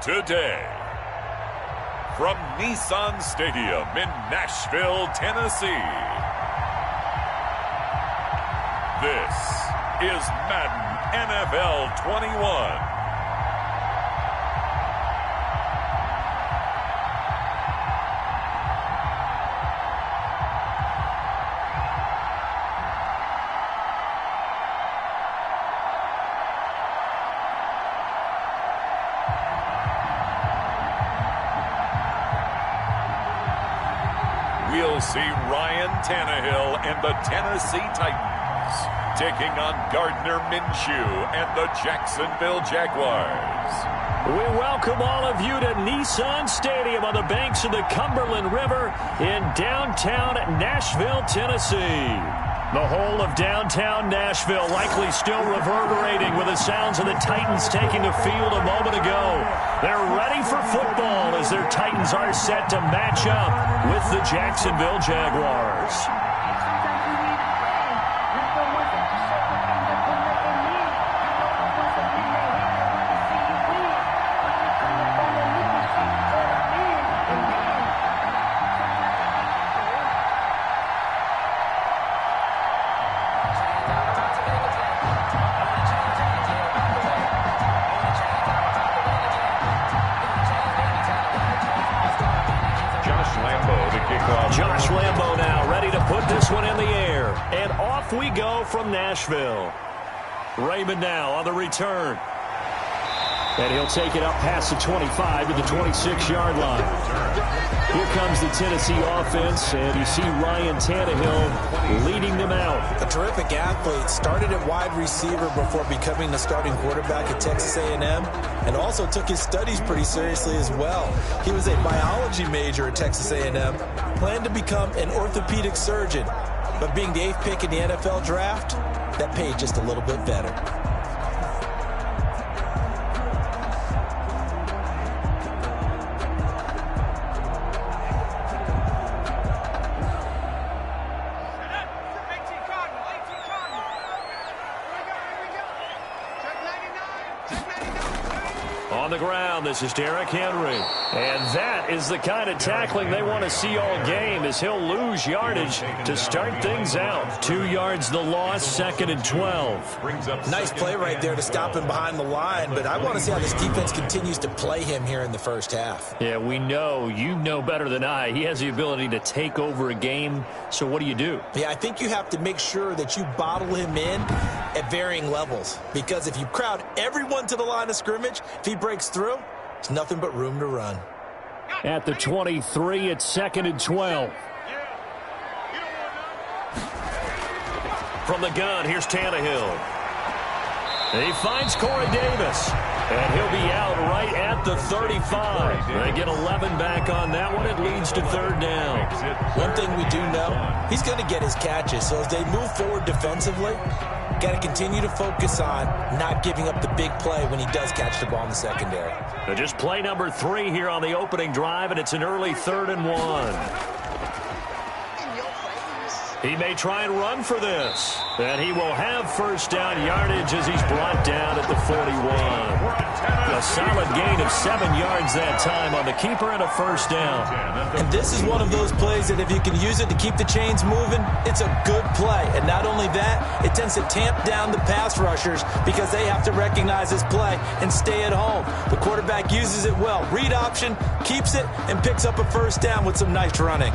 Today, from Nissan Stadium in Nashville, Tennessee, this is Madden NFL 21. We'll see Ryan Tannehill and the Tennessee Titans taking on Gardner Minshew and the Jacksonville Jaguars. We welcome all of you to Nissan Stadium on the banks of the Cumberland River in downtown Nashville, Tennessee. The whole of downtown Nashville likely still reverberating with the sounds of the Titans taking the field a moment ago. They're ready for football as their Titans are set to match up with the Jacksonville Jaguars. Josh Lambo now ready to put this one in the air. And off we go from Nashville. Raymond now on the return. And he'll take it up past the 25 to the 26-yard line. Here comes the Tennessee offense, and you see Ryan Tannehill leading them out. A terrific athlete, started at wide receiver before becoming the starting quarterback at Texas A&M, and also took his studies pretty seriously as well. He was a biology major at Texas A&M, planned to become an orthopedic surgeon, but being the 8th pick in the NFL draft, that paid just a little bit better. On the ground, this is Derrick Henry. And that is the kind of tackling they want to see all game as he'll lose yardage to start things out. 2 yards the loss, 2nd and 12. Nice play right there to stop him behind the line, but I want to see how this defense continues to play him here in the first half. Yeah, we know, you know better than I, he has the ability to take over a game, so what do? Yeah, I think you have to make sure that you bottle him in at varying levels, because if you crowd everyone to the line of scrimmage, if he breaks through, there's nothing but room to run. At the 23, it's 2nd and 12. From the gun, here's Tannehill. He finds Corey Davis, and he'll be out right at the 35. They get 11 back on that one. It leads to 3rd down. One thing we do know, he's going to get his catches. So as they move forward defensively, got to continue to focus on not giving up the big play when he does catch the ball in the secondary. So just play number 3 here on the opening drive, and it's an early 3rd and 1. He may try and run for this. And he will have first down yardage as he's brought down at the 41. A solid gain of 7 yards that time on the keeper and a first down. And this is one of those plays that if you can use it to keep the chains moving, it's a good play. And not only that, it tends to tamp down the pass rushers because they have to recognize this play and stay at home. The quarterback uses it well. Read option, keeps it, and picks up a first down with some nice running.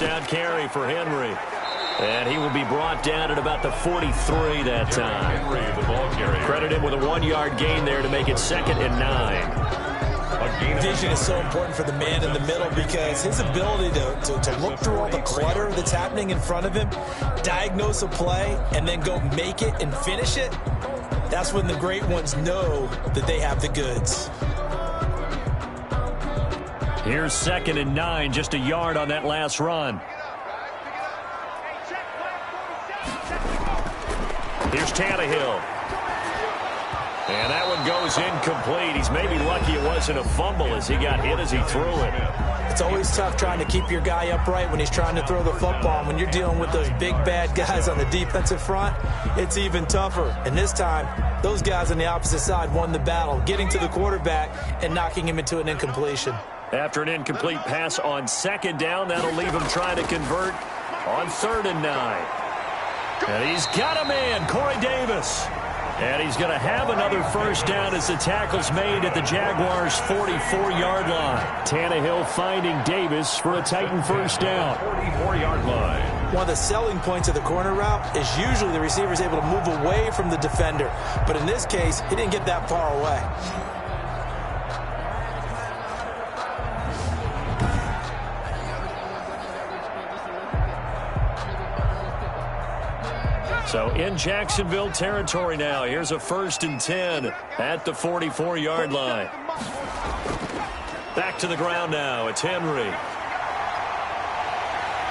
Down carry for Henry. And he will be brought down at about the 43 that time. Credit him with a 1-yard gain there to make it 2nd and 9. Vision is so important for the man in the middle because his ability to look through all the clutter that's happening in front of him, diagnose a play, and then go make it and finish it, that's when the great ones know that they have the goods. Here's 2nd and 9, just a yard on that last run. Here's Tannehill. And that one goes incomplete. He's maybe lucky it wasn't a fumble as he got hit as he threw it. It's always tough trying to keep your guy upright when he's trying to throw the football. And when you're dealing with those big, bad guys on the defensive front, it's even tougher. And this time, those guys on the opposite side won the battle, getting to the quarterback and knocking him into an incompletion. After an incomplete pass on second down, that'll leave him trying to convert on 3rd and 9. And he's got a man, Corey Davis. And he's going to have another first down as the tackle's made at the Jaguars' 44-yard line. Tannehill finding Davis for a Titan first down. 44-yard line. One of the selling points of the corner route is usually the receiver is able to move away from the defender. But in this case, he didn't get that far away. So in Jacksonville territory now. Here's a 1st and 10 at the 44-yard line. Back to the ground now. It's Henry.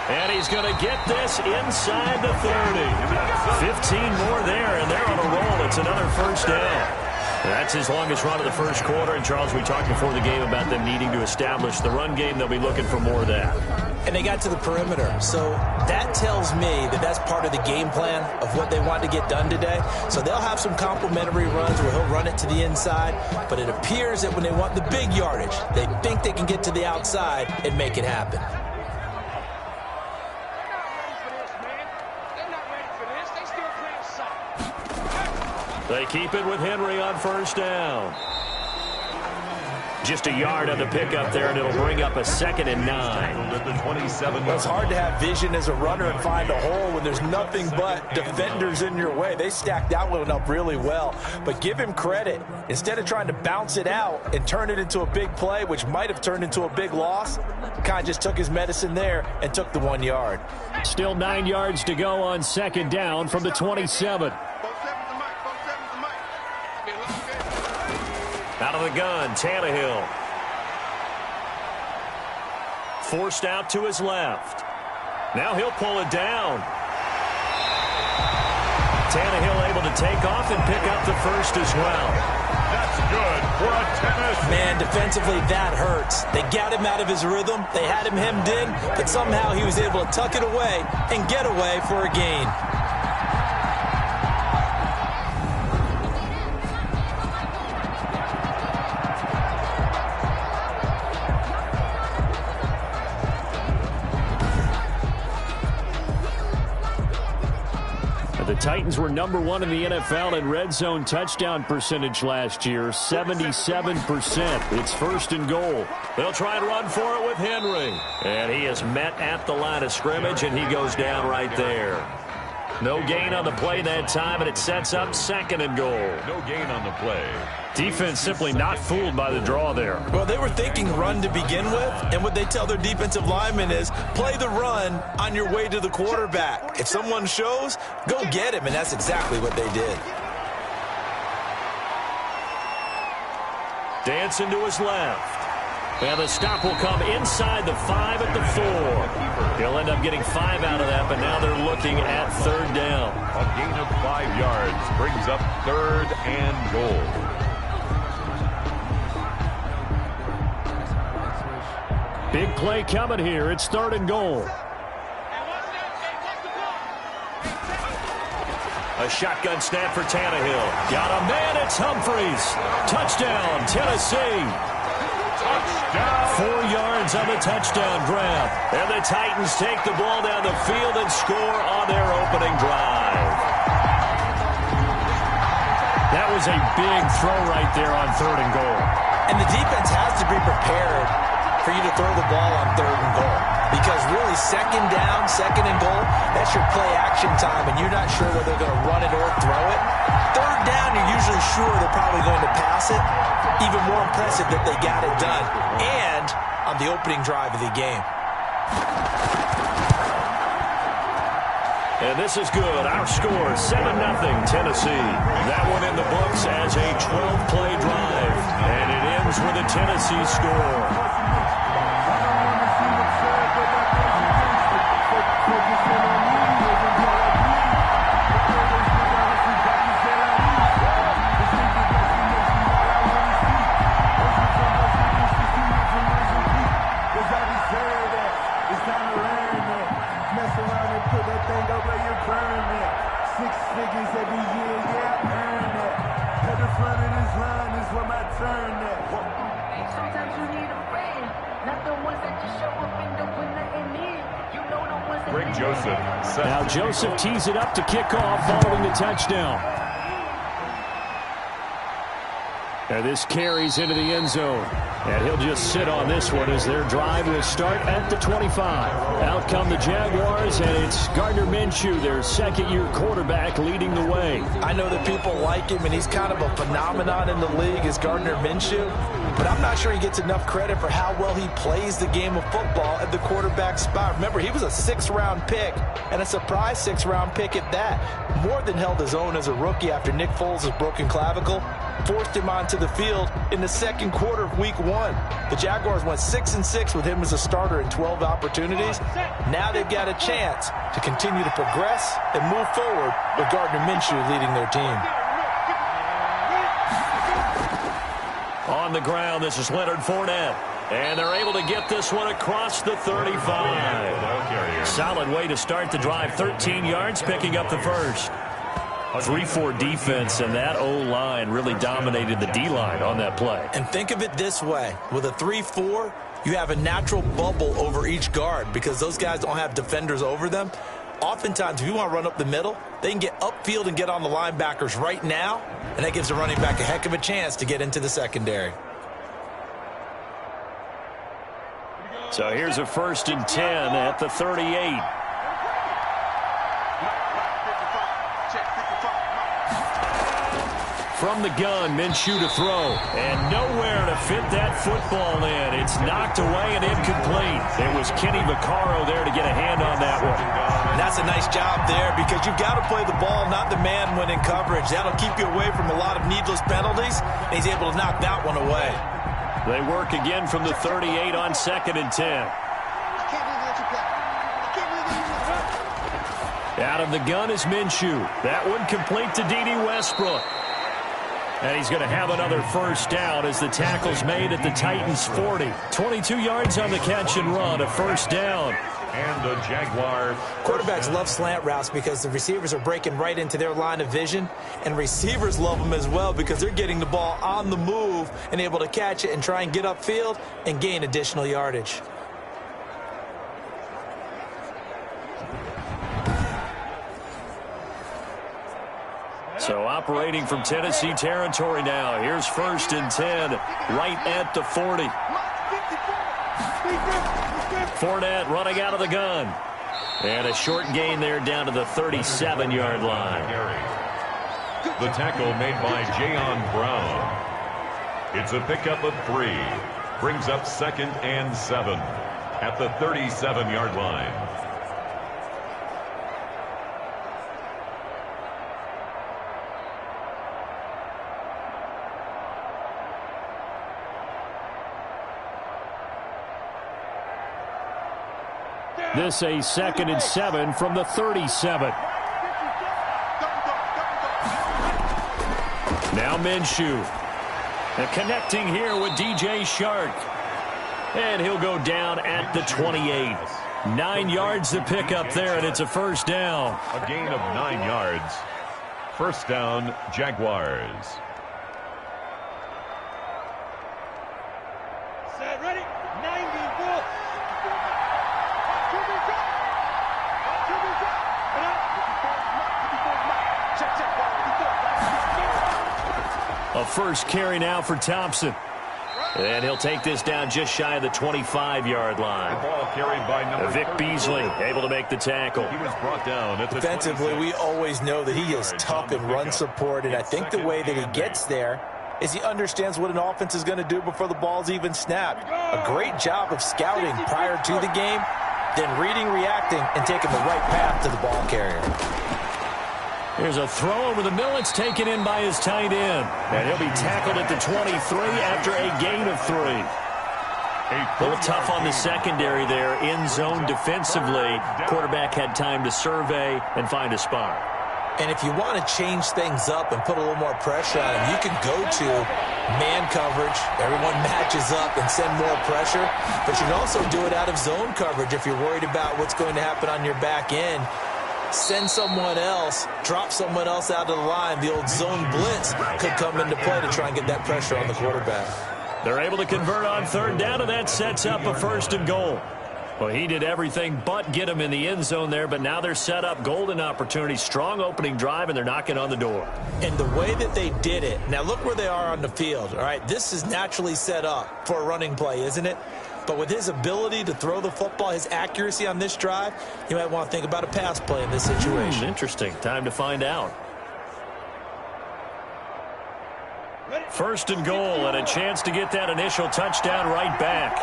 And he's going to get this inside the 30. 15 more there, and they're on a roll. It's another first down. That's his longest run of the first quarter. And, Charles, we talked before the game about them needing to establish the run game. They'll be looking for more of that. And they got to the perimeter. So that tells me that that's part of the game plan of what they want to get done today. So they'll have some complementary runs where he'll run it to the inside. But it appears that when they want the big yardage, they think they can get to the outside and make it happen. They keep it with Henry on first down. Just a yard on the pickup there, and it'll bring up a 2nd and 9. Well, it's hard to have vision as a runner and find a hole when there's nothing but defenders in your way. They stacked that one up really well. But give him credit. Instead of trying to bounce it out and turn it into a big play, which might have turned into a big loss, kind of just took his medicine there and took the 1 yard. Still 9 yards to go on 2nd down from the 27. Out of the gun, Tannehill. Forced out to his left. Now he'll pull it down. Tannehill able to take off and pick up the first as well. That's good for a Tennessee. Man, defensively, that hurts. They got him out of his rhythm. They had him hemmed in, but somehow he was able to tuck it away and get away for a gain. The Titans were number 1 in the NFL in red zone touchdown percentage last year, 77%. It's 1st and goal. They'll try and run for it with Henry. And he is met at the line of scrimmage, and he goes down right there. No gain on the play that time, and it sets up 2nd and goal. No gain on the play. Defense simply not fooled by the draw there. Well, they were thinking run to begin with, and what they tell their defensive linemen is play the run on your way to the quarterback. If someone shows, go get him, and that's exactly what they did. Dancing to his left. And the stop will come inside the 5 at the 4. He'll end up getting 5 out of that, but now they're looking at 3rd down. A gain of 5 yards brings up 3rd and goal. Big play coming here. It's 3rd and goal. A shotgun snap for Tannehill. Got a man. It's Humphries. Touchdown, Tennessee. Touchdown. 4 yards on the touchdown grab. And the Titans take the ball down the field and score on their opening drive. That was a big throw right there on 3rd and goal. And the defense has to be prepared for you to throw the ball on 3rd and goal. Because really, 2nd down, 2nd and goal, that's your play action time, and you're not sure whether they're going to run it or throw it. 3rd down, you're usually sure they're probably going to pass it. Even more impressive that they got it done. And on the opening drive of the game. And this is good. Our score, 7-0 Tennessee. That one in the books as a 12-play drive. And it ends with a Tennessee score. figures every year, yeah, I earn that. At the front of this line is where my turn at. Sometimes you need a friend, not the ones that just show up and don't put nothing in. You know the ones that Greg Joseph. Now Joseph tees it up to kick off following the touchdown. And this carries into the end zone. And he'll just sit on this one as their drive will start at the 25. Out come the Jaguars, and it's Gardner Minshew, their second-year quarterback, leading the way. I know that people like him, and he's kind of a phenomenon in the league as Gardner Minshew, but I'm not sure he gets enough credit for how well he plays the game of football at the quarterback spot. Remember, he was a 6th-round pick, and a surprise 6th-round pick at that. More than held his own as a rookie after Nick Foles' broken clavicle forced him onto the field in the second quarter of Week 1. The Jaguars went 6-6 with him as a starter in 12 opportunities. Now they've got a chance to continue to progress and move forward with Gardner Minshew leading their team. On the ground, this is Leonard Fournette. And they're able to get this one across the 35. Solid way to start the drive. 13 yards, picking up the first. 3-4 defense, and that O-line really dominated the D-line on that play. And think of it this way. With a 3-4, you have a natural bubble over each guard because those guys don't have defenders over them. Oftentimes, if you want to run up the middle, they can get upfield and get on the linebackers right now, and that gives the running back a heck of a chance to get into the secondary. So here's a 1st and 10 at the 38. From the gun, Minshew to throw. And nowhere to fit that football in. It's knocked away and incomplete. It was Kenny Vaccaro there to get a hand on that one. And that's a nice job there because you've got to play the ball, not the man when in coverage. That'll keep you away from a lot of needless penalties. And he's able to knock that one away. They work again from the 38 on 2nd and 10. Out of the gun is Minshew. That one complete to D.D. Westbrook. And he's going to have another 1st down as the tackle's made at the Titans' 40. 22 yards on the catch and run, a 1st down. And the Jaguars. Quarterbacks love slant routes because the receivers are breaking right into their line of vision. And receivers love them as well because they're getting the ball on the move and able to catch it and try and get upfield and gain additional yardage. So operating from Tennessee territory now. Here's 1st and 10, right at the 40. Fournette running out of the gun. And a short gain there down to the 37-yard line. The tackle made by Jayon Brown. It's a pickup of 3. Brings up 2nd and 7 at the 37-yard line. This a 2nd and 7 from the 37. Now Minshew. And connecting here with DJ Shark. And he'll go down at the 28. 9 yards to pick up there, and it's a 1st down. A gain of 9 yards. 1st down, Jaguars. Set, ready? 94. A 1st carry now for Thompson. And he'll take this down just shy of the 25-yard line. The ball carried by number Vic Beasley able to make the tackle. He was brought down at the Defensively, we always know that he is tough in run support, and I think the way that he gets there is he understands what an offense is going to do before the ball's even snapped. A great job of scouting prior to the game, then reading, reacting, and taking the right path to the ball carrier. Here's a throw over the middle. It's taken in by his tight end. And he'll be tackled at the 23 after a gain of 3. A little tough on the secondary there. In zone defensively. Quarterback had time to survey and find a spot. And if you want to change things up and put a little more pressure on him, you can go to man coverage. Everyone matches up and send more pressure. But you can also do it out of zone coverage if you're worried about what's going to happen on your back end. send someone else, drop someone else out of the line. The old zone blitz could come into play to try and get that pressure on the quarterback. They're able to convert on third down, and that sets up a 1st and goal. Well, he did everything but get him in the end zone there, but now they're set up. Golden opportunity, strong opening drive, and they're knocking on the door. And the way that they did it, now look where they are on the field. All right, this is naturally set up for a running play, isn't it? But with his ability to throw the football, his accuracy on this drive, you might want to think about a pass play in this situation. Interesting. Time to find out. 1st and goal, and a chance to get that initial touchdown right back.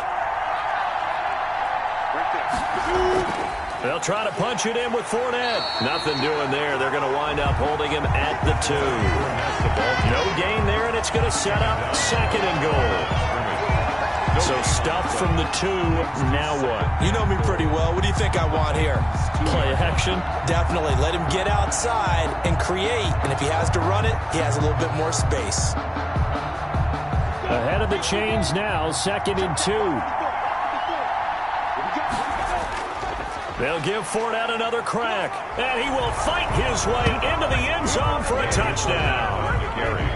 They'll try to punch it in with Fournette. Nothing doing there. They're going to wind up holding him at the 2. No gain there, and it's going to set up 2nd and goal. So stuff from the 2. Now what? You know me pretty well. What do you think I want here? Play action? Definitely. Let him get outside and create. And if he has to run it, he has a little bit more space. Ahead of the chains now, 2nd and 2. They'll give Fournette another crack, and he will fight his way into the end zone for a touchdown.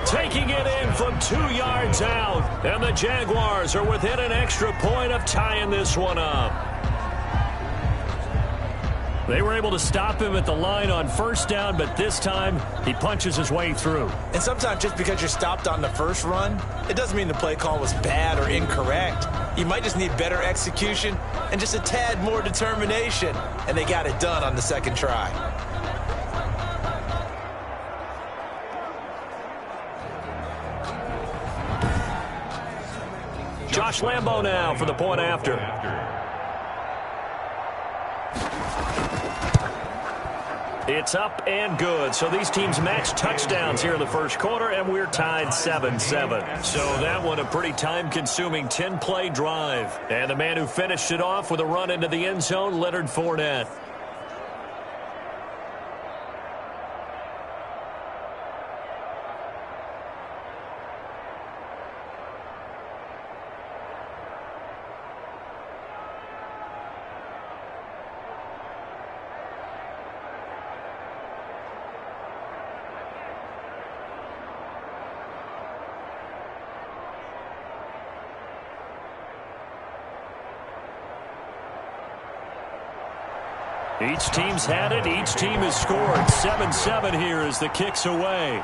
Taking it in from 2 yards out, and the Jaguars are within an extra point of tying this one up. They were able to stop him at the line on 1st down, but this time he punches his way through. And sometimes just because you're stopped on the first run, it doesn't mean the play call was bad or incorrect. You might just need better execution and just a tad more determination, and they got it done on the 2nd try. Josh Lambo now for the point after. It's up and good. So these teams match touchdowns here in the 1st quarter, and we're tied 7-7. So that one a pretty time-consuming 10-play drive. And the man who finished it off with a run into the end zone, Leonard Fournette. Each team's had it. Each team has scored. 7-7 here as the kick's away.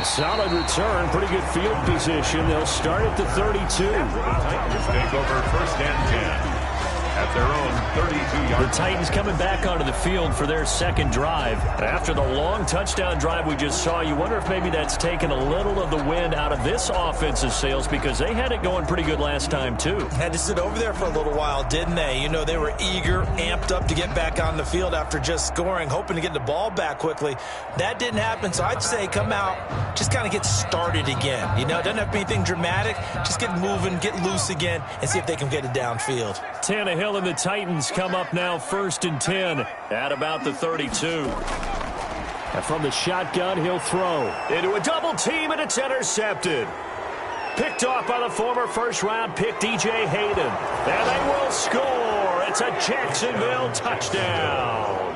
Solid return. Pretty good field position. They'll start at the 32. The Titans take over 1st and 10. At their own 32-yard. The Titans coming back onto the field for their 2nd drive. After the long touchdown drive we just saw, you wonder if maybe that's taken a little of the wind out of this offensive sails, because they had it going pretty good last time too. Had to sit over there for a little while, didn't they? You know, they were eager, amped up to get back on the field after just scoring, hoping to get the ball back quickly. That didn't happen, so I'd say come out, just kind of get started again. You know, it doesn't have to be anything dramatic. Just get moving, get loose again, and see if they can get it downfield. Tannehill and the Titans come up now 1st and 10 at about the 32. And from the shotgun, he'll throw into a double team, and it's intercepted. Picked off by the former 1st-round pick, DJ Hayden. And they will score. It's a Jacksonville touchdown.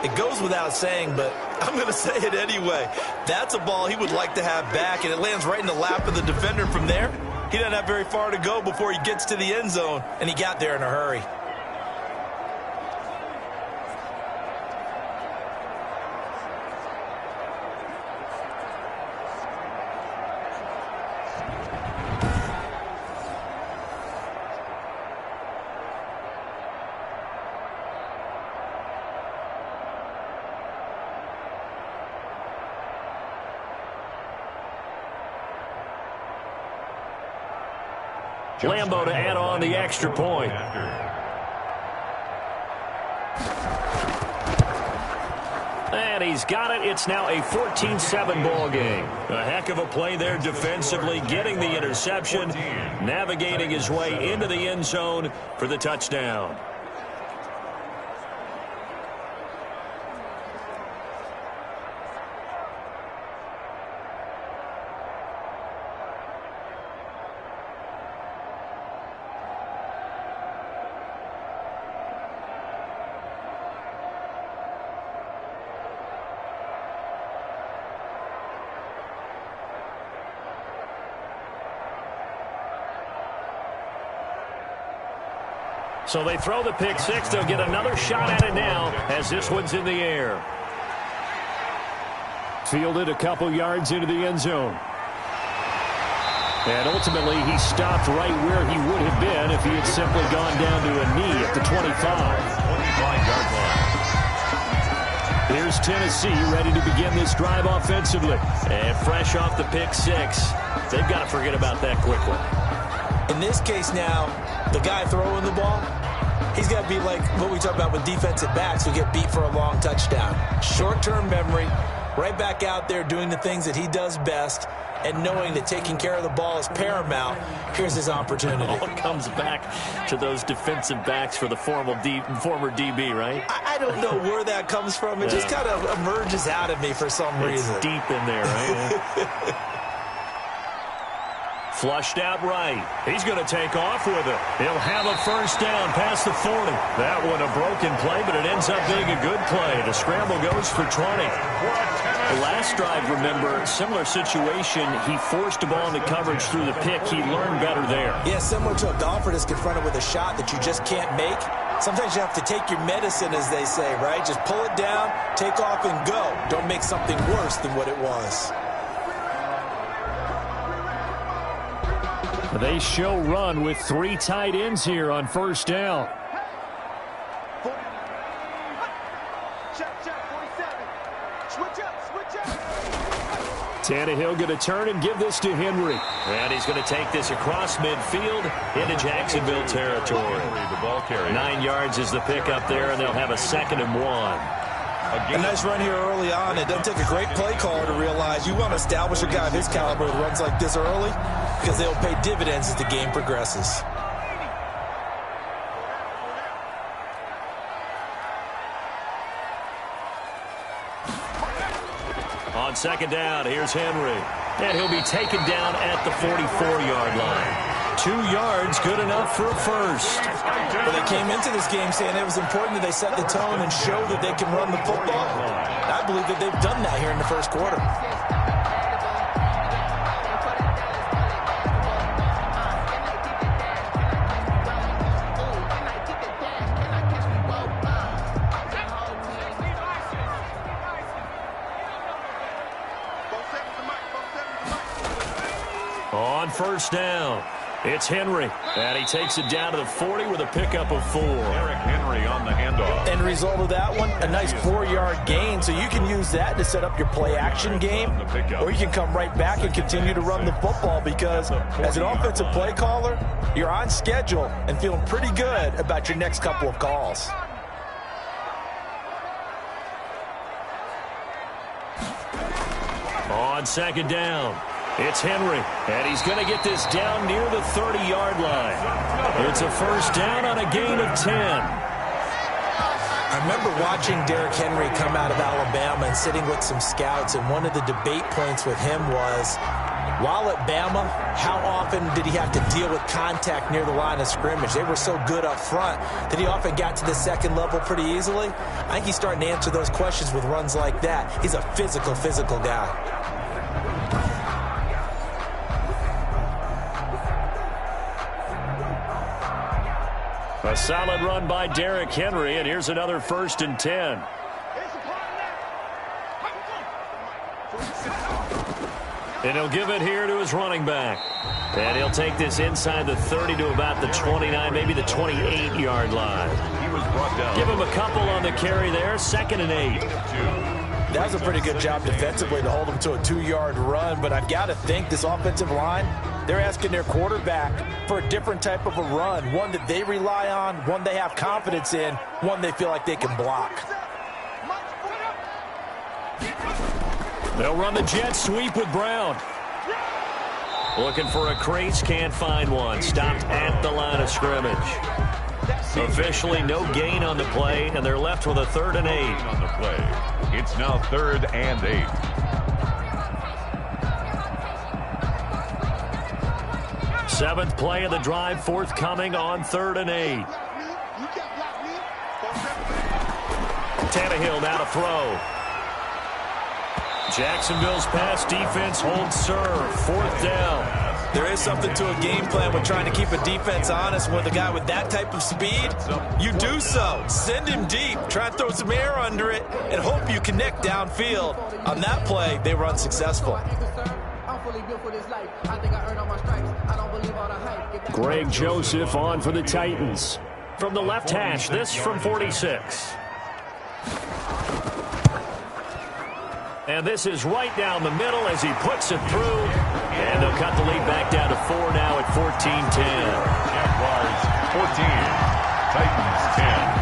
It goes without saying, but I'm going to say it anyway. That's a ball he would like to have back, and it lands right in the lap of the defender from there. He doesn't have very far to go before he gets to the end zone, and he got there in a hurry. Lambo to add on the extra point. And he's got it. It's now a 14-7 ball game. A heck of a play there defensively, getting the interception, navigating his way into the end zone for the touchdown. So they throw the pick six. They'll get another shot at it now as this one's in the air. Fielded a couple yards into the end zone. And ultimately, he stopped right where he would have been if he had simply gone down to a knee at the 25. 25-yard line. Here's Tennessee ready to begin this drive offensively. And fresh off the pick six, they've got to forget about that quickly. In this case now, the guy throwing the ball, he's got to be like what we talk about with defensive backs who get beat for a long touchdown. Short-term memory, right back out there doing the things that he does best, and knowing that taking care of the ball is paramount. Here's his opportunity. It all comes back to those defensive backs for the former DB, right? I don't know where that comes from. It just kind of emerges out of me for some reason. It's deep in there, right? Flushed out right. He's going to take off with it. He'll have a first down past the 40. That one a broken play, but it ends up being a good play. The scramble goes for 20. The last drive, remember, similar situation. He forced a ball into coverage through the pick. He learned better there. Yeah, similar to a golfer that's confronted with a shot that you just can't make. Sometimes you have to take your medicine, as they say, right? Just pull it down, take off, and go. Don't make something worse than what it was. They show run with three tight ends here on first down. Tannehill going to turn and give this to Henry. And he's going to take this across midfield into Jacksonville territory. The ball carrier. 9 yards is the pickup there, and they'll have a 2nd and 1. A nice run here early on. It doesn't take a great play caller to realize you want to establish a guy of his caliber with runs like this early because they'll pay dividends as the game progresses. On 2nd down, here's Henry. And he'll be taken down at the 44-yard line. 2 yards, good enough for a first. Well, they came into this game saying it was important that they set the tone and show that they can run the football. I believe that they've done that here in the first quarter. On first down, it's Henry, and he takes it down to the 40 with a pickup of 4. Derrick Henry on the handoff. End result of that one, a nice 4-yard gain, so you can use that to set up your play-action game, or you can come right back and continue to run the football because as an offensive play caller, you're on schedule and feeling pretty good about your next couple of calls. On 2nd down, it's Henry, and he's going to get this down near the 30-yard line. It's a first down on a gain of 10. I remember watching Derrick Henry come out of Alabama and sitting with some scouts, and one of the debate points with him was, while at Bama, how often did he have to deal with contact near the line of scrimmage? They were so good up front that he often got to the second level pretty easily. I think he's starting to answer those questions with runs like that. He's a physical guy. A solid run by Derrick Henry, and here's another 1st and 10. And he'll give it here to his running back. And he'll take this inside the 30 to about the 29, maybe the 28-yard line. He was brought down. Give him a couple on the carry there, 2nd and 8. That was a pretty good job defensively to hold him to a 2-yard run, but I've got to think this offensive line, they're asking their quarterback for a different type of a run, one that they rely on, one they have confidence in, one they feel like they can block. They'll run the jet sweep with Brown. Looking for a crease, can't find one. Stopped at the line of scrimmage. Officially no gain on the play, and they're left with a 3rd and 8. On the play. It's now 3rd and 8. Seventh play of the drive forthcoming on 3rd and 8. Tannehill now to throw. Jacksonville's pass defense holds serve. 4th down. There is something to a game plan with trying to keep a defense honest. With a guy with that type of speed, you do so. Send him deep. Try and throw some air under it and hope you connect downfield. On that play, they were unsuccessful. Greg Joseph on for the Titans. From the left hash, this from 46. And this is right down the middle as he puts it through. And they'll cut the lead back down to 4 now at 14-10. Jaguars 14, Titans 10.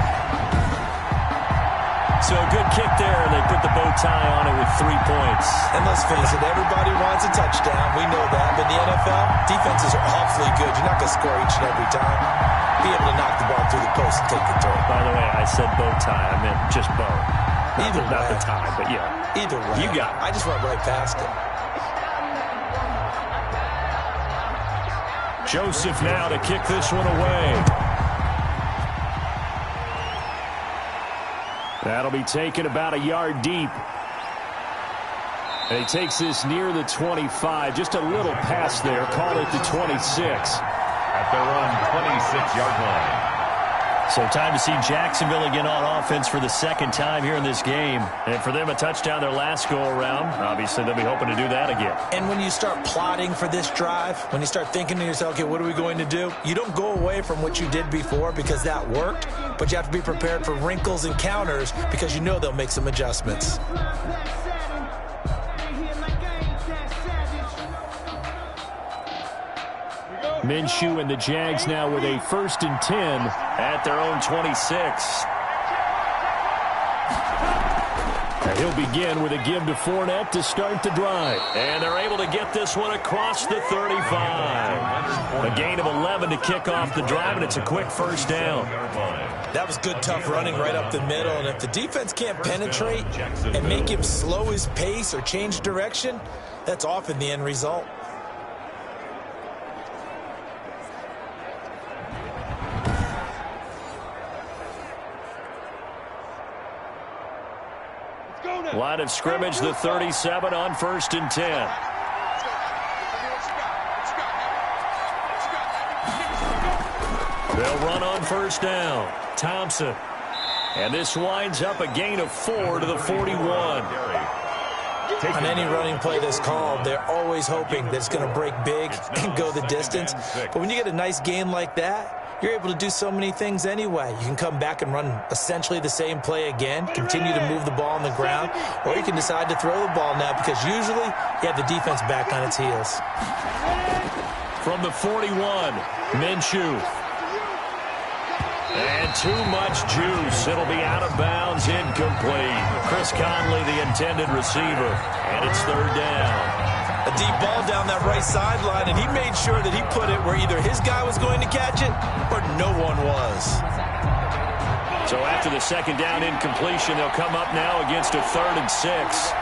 So a good kick there, and they put the bow tie on it with 3 points. And let's face it, everybody wants a touchdown. We know that. But in the NFL, defenses are awfully good. You're not going to score each and every time. Be able to knock the ball through the post and take the throw. By the way, I said bow tie. I meant just bow. Either way. Not the tie, but yeah. Either way. You got it. I just went right past it. Joseph now to kick this one away. That'll be taken about a yard deep. And he takes this near the 25. Just a little pass there. Call it the 26. At their own 26-yard line. So time to see Jacksonville again on offense for the second time here in this game. And for them, a touchdown their last go-around. Obviously, they'll be hoping to do that again. And when you start plotting for this drive, when you start thinking to yourself, okay, what are we going to do? You don't go away from what you did before because that worked, but you have to be prepared for wrinkles and counters because you know they'll make some adjustments. Minshew and the Jags now with a 1st and 10 at their own 26. And he'll begin with a give to Fournette to start the drive. And they're able to get this one across the 35. A gain of 11 to kick off the drive, and it's a quick first down. That was good, tough running right up the middle. And if the defense can't penetrate and make him slow his pace or change direction, that's often the end result. Line of scrimmage, the 37 on 1st and 10. They'll run on 1st down. Thompson. And this winds up a gain of 4 to the 41. On any running play that's called, they're always hoping that it's going to break big and go the distance. But when you get a nice gain like that, you're able to do so many things anyway. You can come back and run essentially the same play again, continue to move the ball on the ground, or you can decide to throw the ball now because usually you have the defense back on its heels. From the 41, Minshew. And too much juice. It'll be out of bounds, incomplete. Chris Conley, the intended receiver, and it's 3rd down. A deep ball down that right sideline, and he made sure that he put it where either his guy was going to catch it or no one was. So after the 2nd down incompletion, they'll come up now against a 3rd and 6.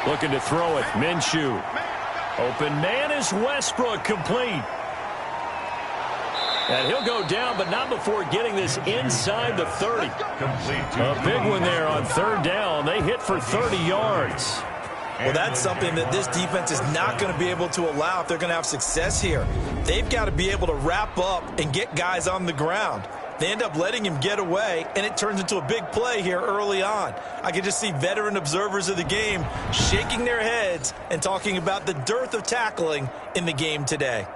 Looking to throw it, Minshew. Open man is Westbrook, complete. And he'll go down, but not before getting this inside the 30. A big one there on 3rd down. They hit for 30 yards. Well, that's something that this defense is not going to be able to allow if they're going to have success here. They've got to be able to wrap up and get guys on the ground. They end up letting him get away, and it turns into a big play here early on. I can just see veteran observers of the game shaking their heads and talking about the dearth of tackling in the game today.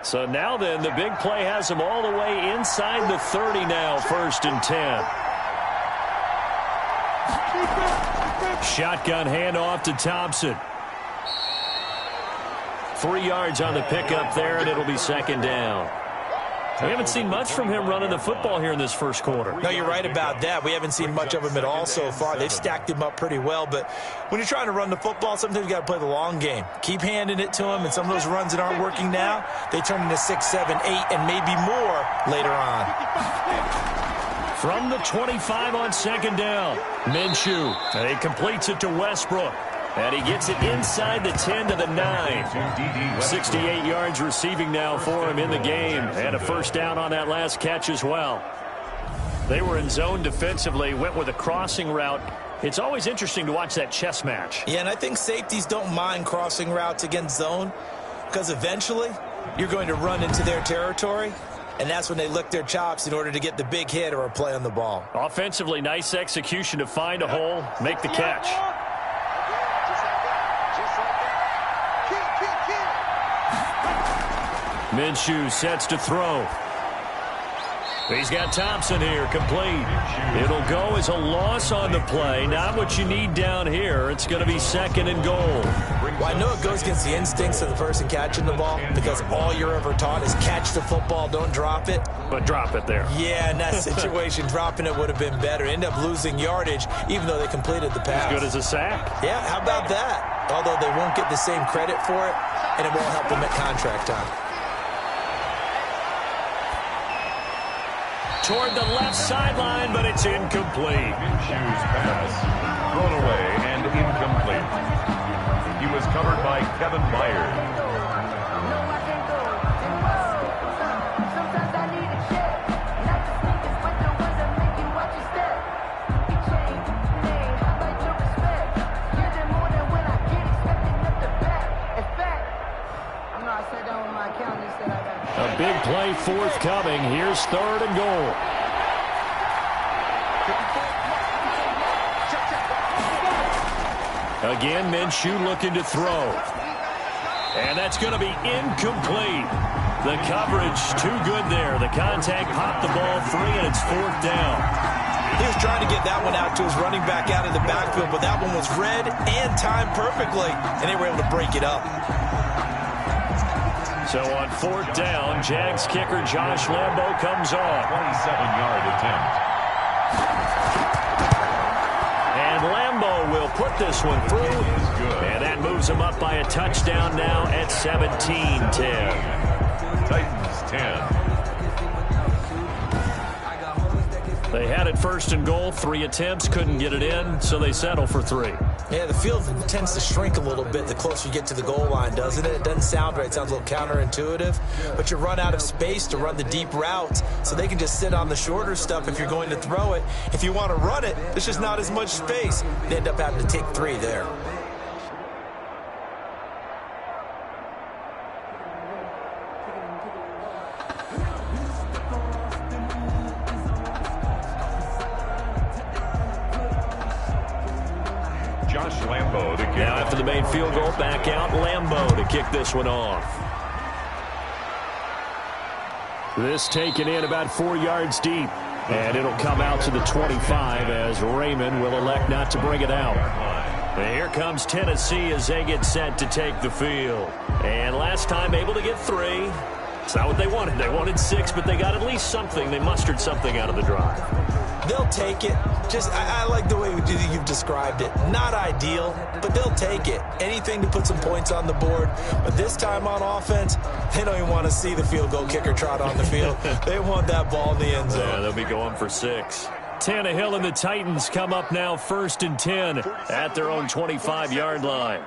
So now then, the big play has them all the way inside the 30 now, 1st and 10. Shotgun handoff to Thompson. 3 yards on the pickup there, and it'll be 2nd down. We haven't seen much from him running the football here in this 1st quarter. No, you're right about that. We haven't seen much of him at all so far. They've stacked him up pretty well, but when you're trying to run the football, sometimes you got to play the long game. Keep handing it to him, and some of those runs that aren't working now, they turn into 6, 7, 8, and maybe more later on. From the 25 on 2nd down, Minshew. And he completes it to Westbrook. And he gets it inside the 10 to the 9. 68 yards receiving now for him in the game. And a 1st down on that last catch as well. They were in zone defensively, went with a crossing route, It's always interesting to watch that chess match. Yeah, and I think safeties don't mind crossing routes against zone because eventually you're going to run into their territory, and that's when they lick their chops in order to get the big hit or a play on the ball. Offensively, nice execution to find a hole, make the catch. Minshew sets to throw. He's got Thompson here, complete. It'll go as a loss on the play. Not what you need down here. It's going to be 2nd and goal. Well, I know it goes against the instincts of the person catching the ball because all you're ever taught is catch the football, don't drop it. But drop it there. Yeah, in that situation, dropping it would have been better. End up losing yardage, even though they completed the pass. As good as a sack. Yeah, how about that? Although they won't get the same credit for it, and it won't help them at contract time. Toward the left sideline, but it's incomplete. Minshew's pass thrown away and incomplete. He was covered by Kevin Byard. Sometimes I need a check. Not the sneakers, but the ones that make you watch your step. You change, name, how about your respect? You're the more than when I get expecting up the back. In fact, I know I sat down with my accountant and said I got A big play forthcoming. Here's 3rd and goal. Again, Minshew looking to throw. And that's going to be incomplete. The coverage too good there. The contact popped the ball free, and it's 4th down. He was trying to get that one out to his running back out of the backfield, but that one was read and timed perfectly, and they were able to break it up. So on 4th down, Jags kicker Josh Lambo comes on. 27-yard attempt. And Lambo will put this one through. And that moves him up by a touchdown now at 17-10. Titans 10. They had it 1st and goal, 3 attempts, couldn't get it in, so they settle for 3. Yeah, the field tends to shrink a little bit the closer you get to the goal line, doesn't it? It doesn't sound right. It sounds a little counterintuitive. But you run out of space to run the deep routes, so they can just sit on the shorter stuff if you're going to throw it. If you want to run it, there's just not as much space. They end up having to take 3 there. Josh Lambo to kick. Now after the main field goal, back out Lambo to kick this one off. This taken in about 4 yards deep. And it'll come out to the 25 as Raymond will elect not to bring it out. And here comes Tennessee as they get set to take the field. And last time able to get 3. It's not what they wanted. They wanted 6, but they got at least something. They mustered something out of the drive. They'll take it. I like the way you've described it. Not ideal, but they'll take it. Anything to put some points on the board. But this time on offense, they don't even want to see the field goal kicker trot on the field. They want that ball in the end zone. Yeah, they'll be going for 6. Tannehill and the Titans come up now 1st and 10 at their own 25-yard line.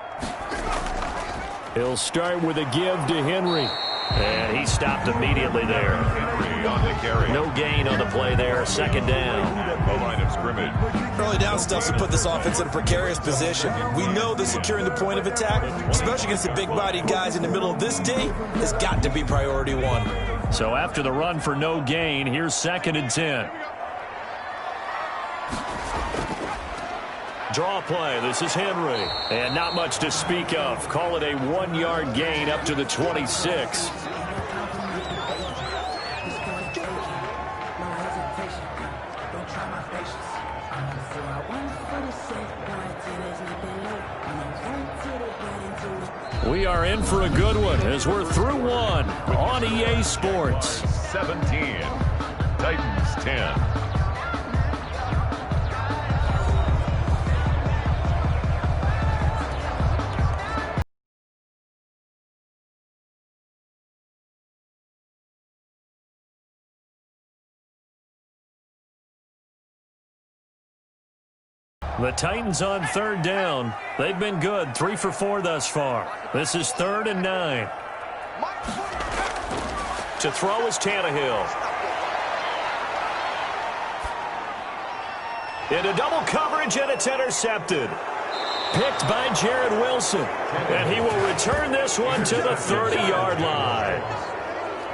He'll start with a give to Henry. And he stopped immediately there. Henry on the carry. No gain on the play there. 2nd down. The line of scrimmage. Early down stuff to put this offense in a precarious position. We know that securing the point of attack, especially against the big-bodied guys in the middle of this D, has got to be priority 1. So after the run for no gain, here's 2nd and 10. Draw play. This is Henry. And not much to speak of. Call it a 1-yard gain up to the 26. We are in for a good one as we're through 1 on EA Sports. 17. Titans 10. The Titans on 3rd down. They've been good, 3 for 4 thus far. This is 3rd and 9. To throw is Tannehill. Into double coverage, and it's intercepted. Picked by Jared Wilson. And he will return this one to the 30-yard line.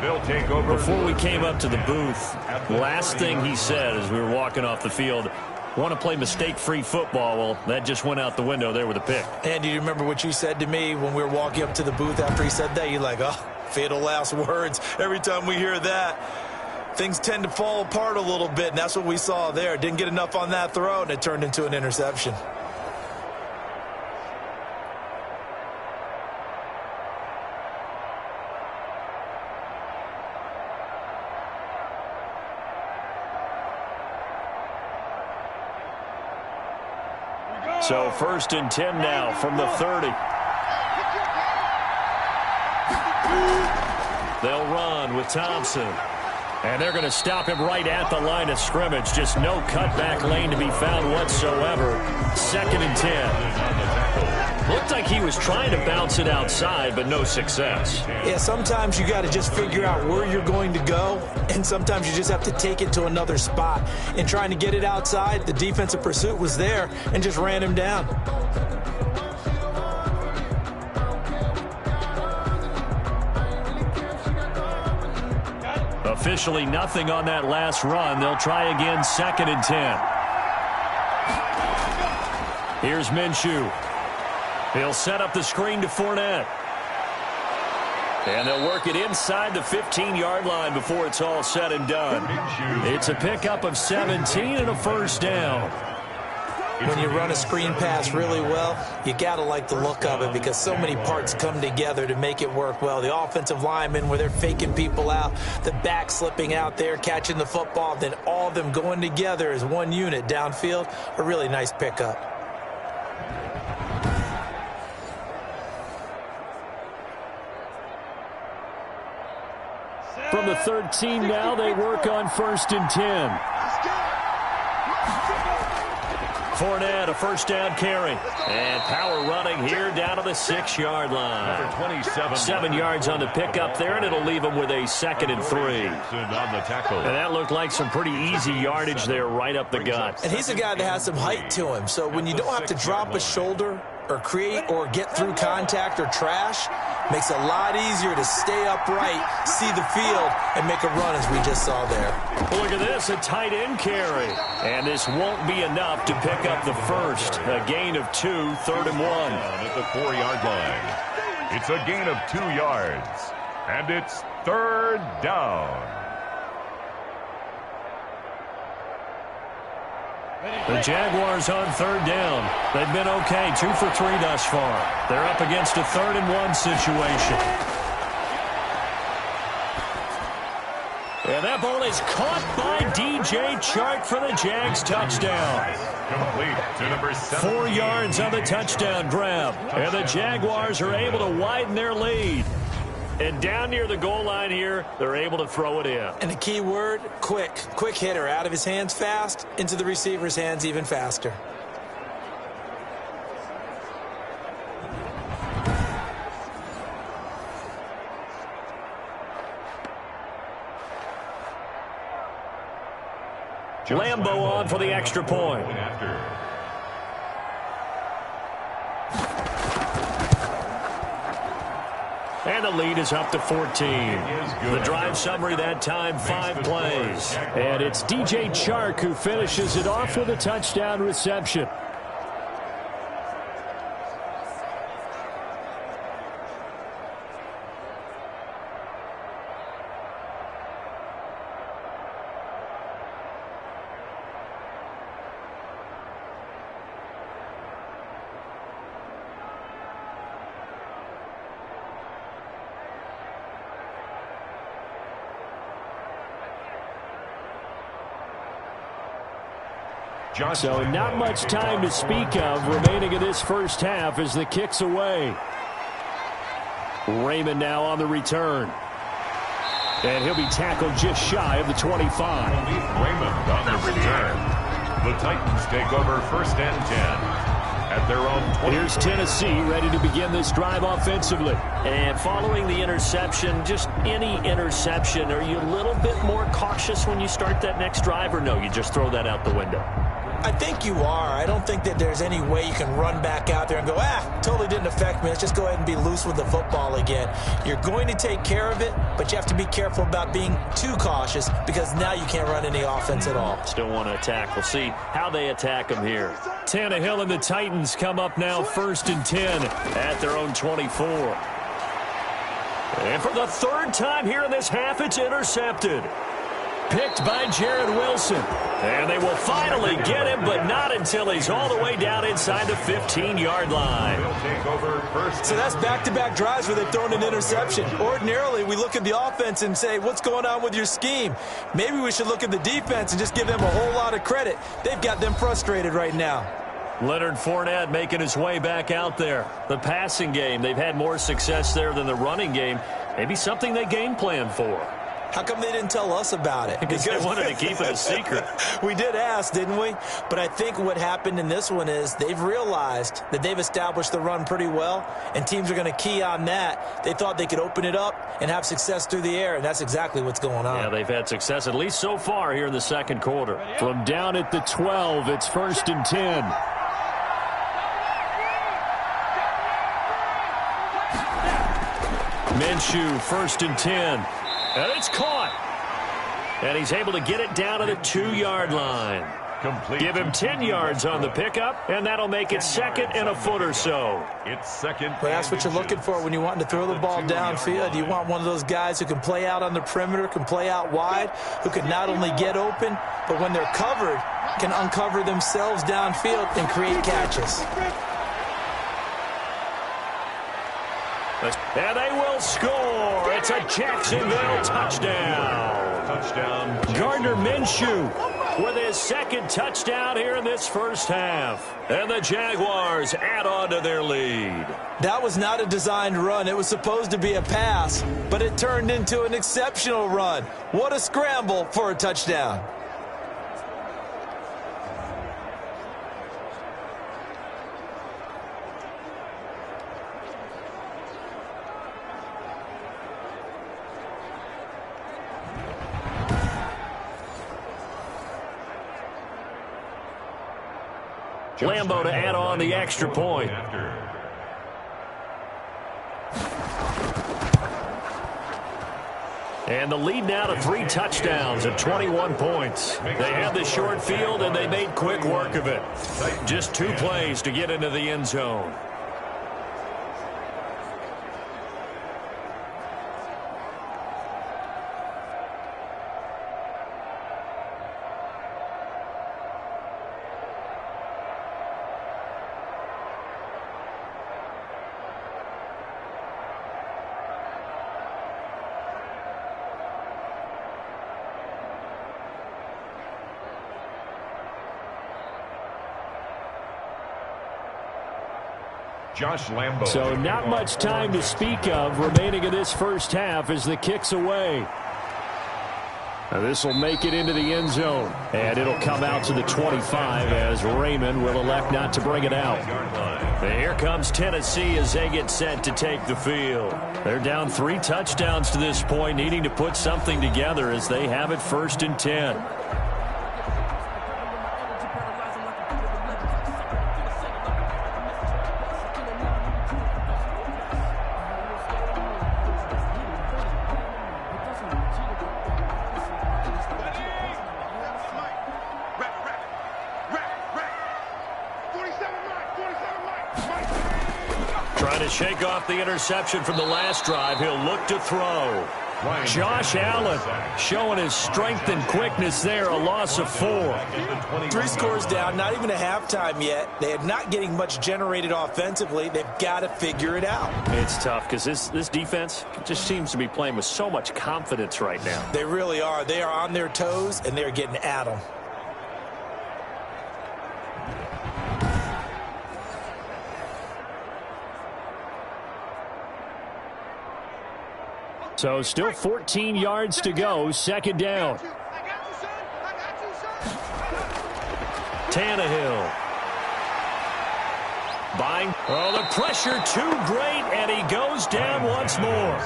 They'll take over. Before we came up to the booth, last thing he said as we were walking off the field, want to play mistake-free football. Well, that just went out the window there with a pick. And do you remember what you said to me when we were walking up to the booth after he said that? You're like, oh, fatal last words. Every time we hear that, things tend to fall apart a little bit, and that's what we saw there. Didn't get enough on that throw, and it turned into an interception. So 1st and 10 now from the 30. They'll run with Thompson. And they're going to stop him right at the line of scrimmage. Just no cutback lane to be found whatsoever. 2nd and 10. Looked like he was trying to bounce it outside, but no success. Yeah, sometimes you got to just figure out where you're going to go, and sometimes you just have to take it to another spot. And trying to get it outside, the defensive pursuit was there and just ran him down. Officially nothing on that last run. They'll try again, 2nd and 10. Here's Minshew. He'll set up the screen to Fournette. And they'll work it inside the 15-yard line before it's all said and done. It's a pickup of 17 and a 1st down. When you run a screen pass really well, you got to like the look of it because so many parts come together to make it work well. The offensive linemen, where they're faking people out, the back slipping out there, catching the football, then all of them going together as one unit downfield, a really nice pickup. From the 13 now, they work on 1st and 10. Fournette, a 1st down carry. And power running here down to the 6-yard line. Number 27. 7 yards on the pickup there, and it'll leave him with a 2nd and 3. On the tackle. And that looked like some pretty easy yardage there right up the gut. And he's a guy that has some height to him, so when you don't have to drop a shoulder or create or get through contact or trash, makes it a lot easier to stay upright, see the field, and make a run as we just saw there. Look at this, a tight end carry. And this won't be enough to pick up the 1st. A gain of 2, 3rd and 1. At the 4-yard line. It's a gain of 2 yards. And it's 3rd down. The Jaguars on 3rd down. They've been okay, 2 for 3 thus far. They're up against a 3rd and 1 situation. And that ball is caught by DJ Chark for the Jags touchdown. Complete to number 7. 4 yards on the touchdown grab. And the Jaguars are able to widen their lead. And down near the goal line here, they're able to throw it in. And the key word, quick. Quick hitter. Out of his hands fast, into the receiver's hands even faster. Lambo on for the extra point. And the lead is up to 14. The drive summary that time, 5 plays. And it's DJ Chark who finishes it off with a touchdown reception. So not much time to speak of remaining in this first half as the kick's away. Raymond now on the return. And he'll be tackled just shy of the 25. Raymond on the return. The Titans take over 1st and 10 at their own 20. Here's Tennessee ready to begin this drive offensively. And following the interception, just any interception, are you a little bit more cautious when you start that next drive, or no, you just throw that out the window? I think you are. I don't think that there's any way you can run back out there and go, totally didn't affect me. Let's just go ahead and be loose with the football again. You're going to take care of it, but you have to be careful about being too cautious because now you can't run any offense at all. Still want to attack. We'll see how they attack them here. Tannehill and the Titans come up now 1st and 10 at their own 24. And for the 3rd time here in this half, it's intercepted. Picked by Jared Wilson. And they will finally get him, but not until he's all the way down inside the 15-yard line. So that's back-to-back drives where they've thrown an interception. Ordinarily, we look at the offense and say, what's going on with your scheme? Maybe we should look at the defense and just give them a whole lot of credit. They've got them frustrated right now. Leonard Fournette making his way back out there. The passing game, they've had more success there than the running game. Maybe something they game plan for. How come they didn't tell us about it? Because they wanted to keep it a secret. We did ask, didn't we? But I think what happened in this one is they've realized that they've established the run pretty well, and teams are going to key on that. They thought they could open it up and have success through the air, and that's exactly what's going on. Yeah, they've had success, at least so far here in the 2nd quarter. From down at the 12, it's 1st and 10. Minshew, 1st and 10. And it's caught. And he's able to get it down to the 2-yard line. Give him 10 yards on the pickup, and that'll make it 2nd and a foot or so. It's 2nd. But that's what you're looking for when you want to throw the ball downfield. You want one of those guys who can play out on the perimeter, can play out wide, who can not only get open, but when they're covered, can uncover themselves downfield and create catches. And they will score. It's a Jacksonville touchdown. Gardner Minshew with his 2nd touchdown here in this 1st half. And the Jaguars add on to their lead. That was not a designed run. It was supposed to be a pass, but it turned into an exceptional run. What a scramble for a touchdown. Lambo to add on the extra point. And the lead now to 3 touchdowns at 21 points. They had the short field, and they made quick work of it. Just 2 plays to get into the end zone. Josh Lambo. So not much time to speak of remaining in this 1st half as the kick's away. Now this will make it into the end zone. And it'll come out to the 25 as Raymond will elect not to bring it out. And here comes Tennessee as they get set to take the field. They're down 3 touchdowns to this point, needing to put something together as they have it 1st and 10. Trying to shake off the interception from the last drive. He'll look to throw. Josh Allen showing his strength and quickness there. A loss of 4. 3 scores down, not even a halftime yet. They are not getting much generated offensively. They've got to figure it out. It's tough because this defense just seems to be playing with so much confidence right now. They really are. They are on their toes, and they're getting at them. So still 14 yards to go. 2nd down. Tannehill. Buying. Oh, the pressure too great, and he goes down once more.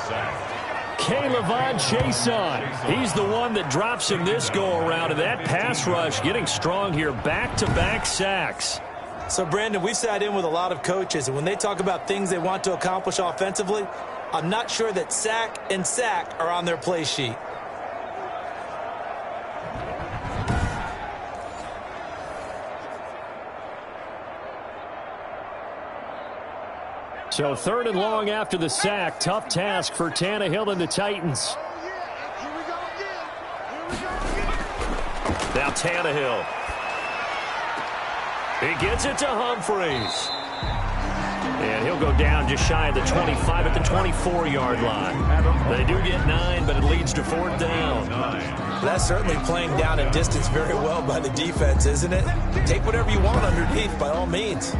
K'Lavon Chaisson. He's the one that drops him this go-around, and that pass rush getting strong here. Back-to-back sacks. So, Brandon, we sat in with a lot of coaches, and when they talk about things they want to accomplish offensively, I'm not sure that sack and sack are on their play sheet. So 3rd and long after the sack. Tough task for Tannehill and the Titans. Now Tannehill. He gets it to Humphreys. And he'll go down just shy of the 25 at the 24-yard line. They do get 9, but it leads to 4th down. That's certainly playing down a distance very well by the defense, isn't it? Take whatever you want underneath by all means.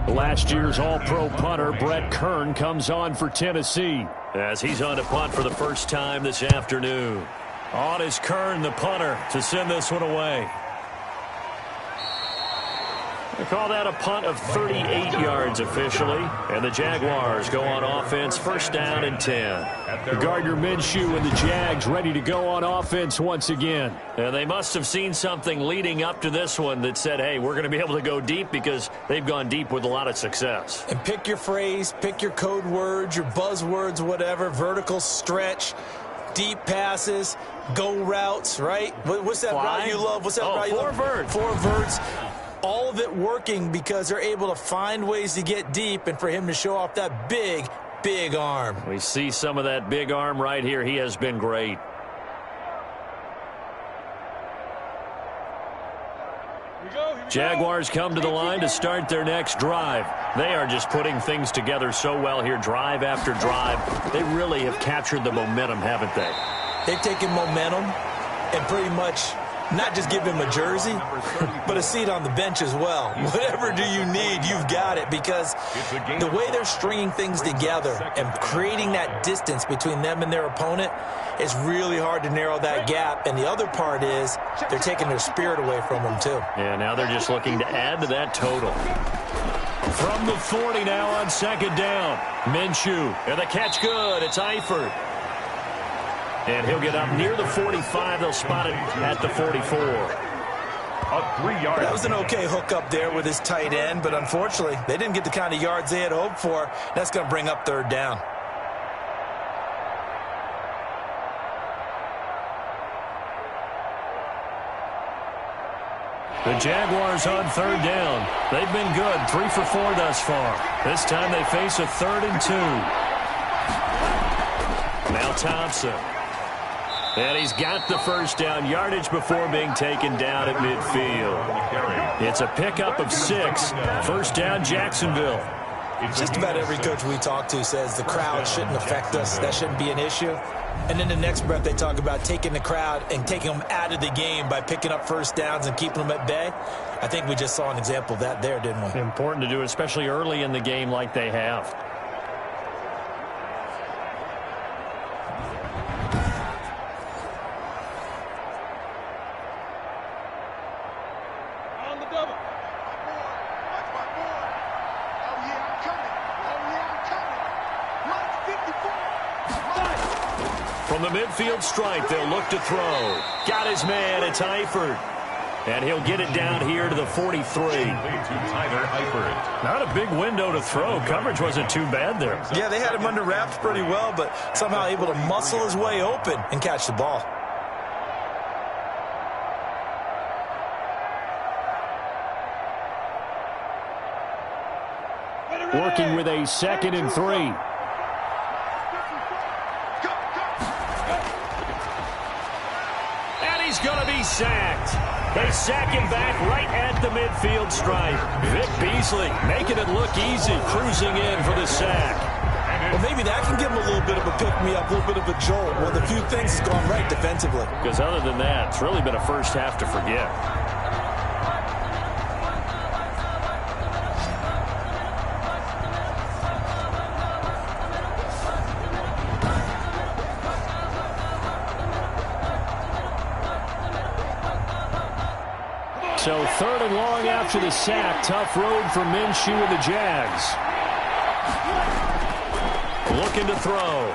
Last year's All-Pro punter Brett Kern comes on for Tennessee as he's on to punt for the first time this afternoon. On is Kern, the punter, to send this one away. They call that a punt of 38 yards officially, and the Jaguars go on offense, 1st down and 10. Gardner Minshew and the Jags ready to go on offense once again. And they must have seen something leading up to this one that said, hey, we're going to be able to go deep, because they've gone deep with a lot of success. And pick your phrase, pick your code words, your buzzwords, whatever, vertical stretch, deep passes, go routes, right? What's that route you love? What's that route you love? 4 verts. 4 verts. All of it working because they're able to find ways to get deep, and for him to show off that big, big arm. We see some of that big arm right here. He has been great. Jaguars come to the line to start their next drive. They are just putting things together so well here, drive after drive. They really have captured the momentum, haven't they? They've taken momentum and pretty much not just give him a jersey, but a seat on the bench as well. Whatever do you need, you've got it, because the way they're stringing things together and creating that distance between them and their opponent is really hard to narrow that gap. And the other part is they're taking their spirit away from them, too. Yeah, now they're just looking to add to that total. From the 40 now on 2nd down. Minshew, and the catch good. It's Eifert. And he'll get up near the 45. They'll spot it at the 44. A 3-yard. That was an okay hook up there with his tight end, but unfortunately, they didn't get the kind of yards they had hoped for. That's going to bring up 3rd down. The Jaguars on 3rd down. They've been good, 3 for 4 thus far. This time they face a 3rd and 2. Now Thompson. And he's got the 1st down, yardage before being taken down at midfield. It's a pickup of 6. 1st down, Jacksonville. Just about every coach we talk to says the crowd shouldn't affect us. That shouldn't be an issue. And in the next breath, they talk about taking the crowd and taking them out of the game by picking up 1st downs and keeping them at bay. I think we just saw an example of that there, didn't we? Important to do, especially early in the game like they have. From the midfield stripe, they'll look to throw. Got his man, it's Eifert. And he'll get it down here to the 43. Not a big window to throw. Coverage wasn't too bad there. Yeah, they had him under wraps pretty well, but somehow able to muscle his way open and catch the ball. Working with a 2nd and 3. He's going to be sacked. They sack him back right at the midfield stripe. Vic Beasley making it look easy, cruising in for the sack. Well, maybe that can give him a little bit of a pick-me-up, a little bit of a jolt. Well, the few things has gone right defensively. Because other than that, it's really been a first half to forget. So 3rd and long after the sack. Tough road for Minshew and the Jags. Looking to throw.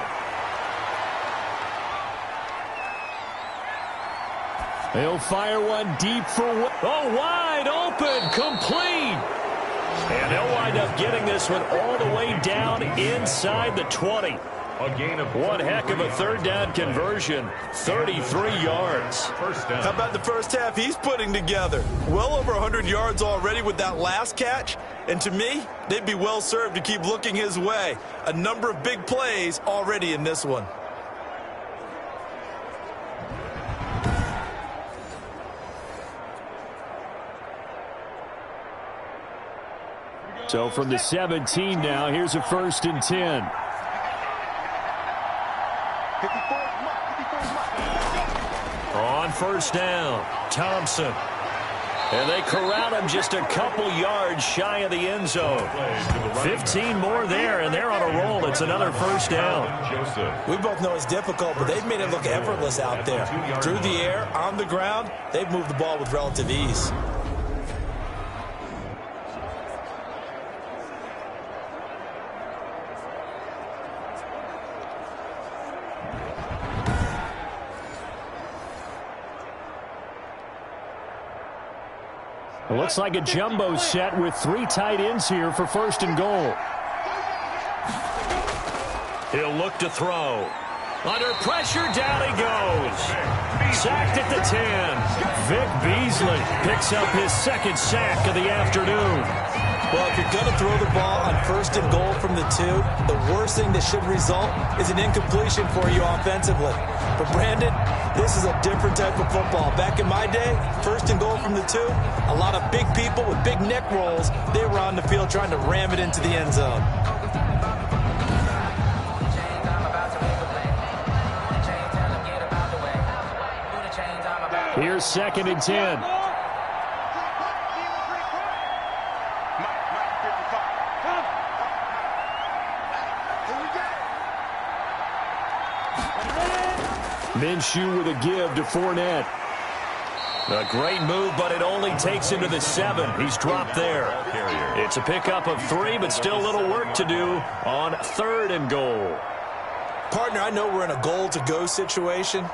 He'll fire one deep for... Oh, wide open. Complete. And he'll wind up getting this one all the way down inside the 20. A gain of one heck of a 3rd down conversion. 33 yards. First down. How about the first half he's putting together? Well over 100 yards already with that last catch. And to me, they'd be well served to keep looking his way. A number of big plays already in this one. So from the 17 now, here's a 1st and 10. On 1st down, Thompson. And they corral him just a couple yards shy of the end zone. 15 more there, and they're on a roll. It's another 1st down. We both know it's difficult, but they've made it look effortless out there. Through the air, on the ground, they've moved the ball with relative ease. It looks like a jumbo set with 3 tight ends here for 1st and goal. He'll look to throw. Under pressure, down he goes. Sacked at the 10. Vic Beasley picks up his 2nd sack of the afternoon. Well, if you're going to throw the ball on 1st and goal from the 2, the worst thing that should result is an incompletion for you offensively. But Brandon, this is a different type of football. Back in my day, 1st and goal from the 2, a lot of big people with big neck rolls, they were on the field trying to ram it into the end zone. Here's 2nd and 10. Minshew with a give to Fournette. A great move, but it only takes him to the 7. He's dropped there. It's a pickup of 3, but still a little work to do on 3rd and goal. Partner, I know we're in a goal-to-go situation,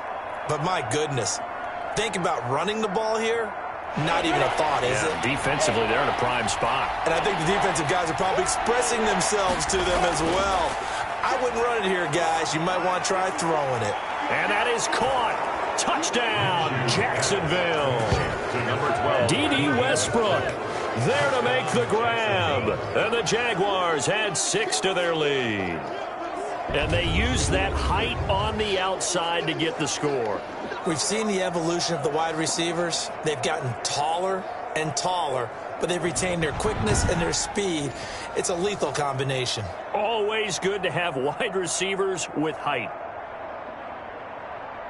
but my goodness, think about running the ball here. Not even a thought, is it? Defensively, they're in a prime spot. And I think the defensive guys are probably expressing themselves to them as well. I wouldn't run it here, guys. You might want to try throwing it. And that is caught. Touchdown, Jacksonville. D.D. Westbrook there to make the grab. And the Jaguars had 6 to their lead. And they used that height on the outside to get the score. We've seen the evolution of the wide receivers. They've gotten taller and taller, but they've retained their quickness and their speed. It's a lethal combination. Always good to have wide receivers with height.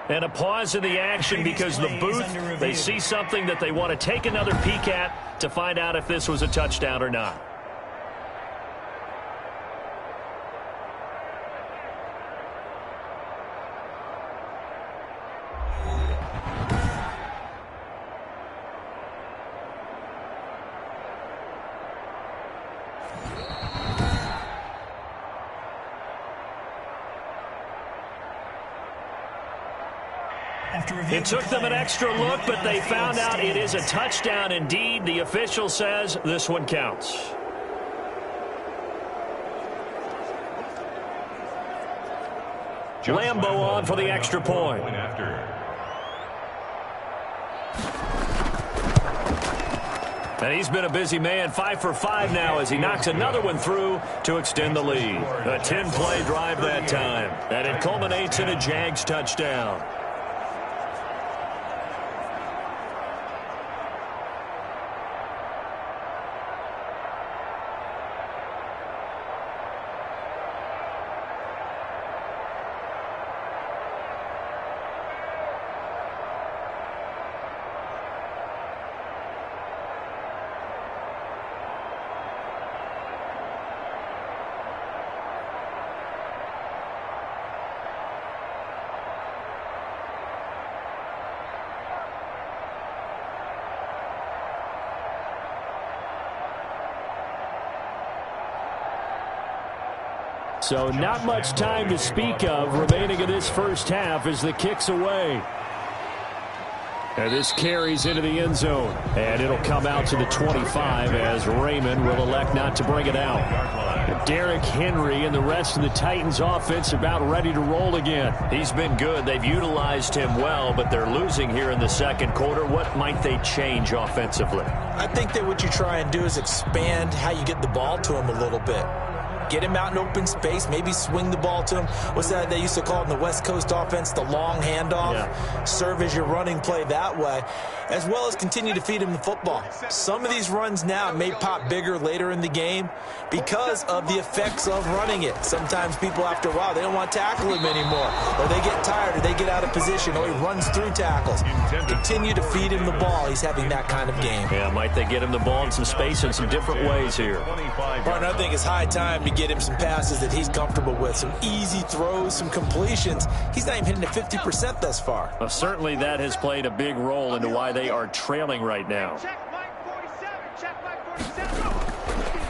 And a pause in the action because the booth, they see something that they want to take another peek at to find out if this was a touchdown or not. It took them an extra look, but they found out it is a touchdown indeed. The official says this one counts. Lambo on for the extra point. And he's been a busy man, 5 for 5 now as he knocks another one through to extend the lead. A 10-play drive that time, and it culminates in a Jags touchdown. So not much time to speak of remaining in this first half as the kick's away. And this carries into the end zone. And it'll come out to the 25 as Raymond will elect not to bring it out. Derrick Henry and the rest of the Titans offense about ready to roll again. He's been good. They've utilized him well, but they're losing here in the second quarter. What might they change offensively? I think that what you try and do is expand how you get the ball to him a little bit. Get him out in open space, maybe swing the ball to him. What's that they used to call in the West Coast offense, the long handoff? Yeah. Serve as your running play that way, as well as continue to feed him the football. Some of these runs now may pop bigger later in the game because of the effects of running it. Sometimes people, after a while, they don't want to tackle him anymore, or they get tired, or they get out of position, or he runs through tackles. Continue to feed him the ball. He's having that kind of game. Yeah, might they get him the ball in some space in some different ways here? Martin, I think it's high time to get him some passes that he's comfortable with, some easy throws, some completions. He's not even hitting at 50% thus far. Well, certainly that has played a big role into why they are trailing right now.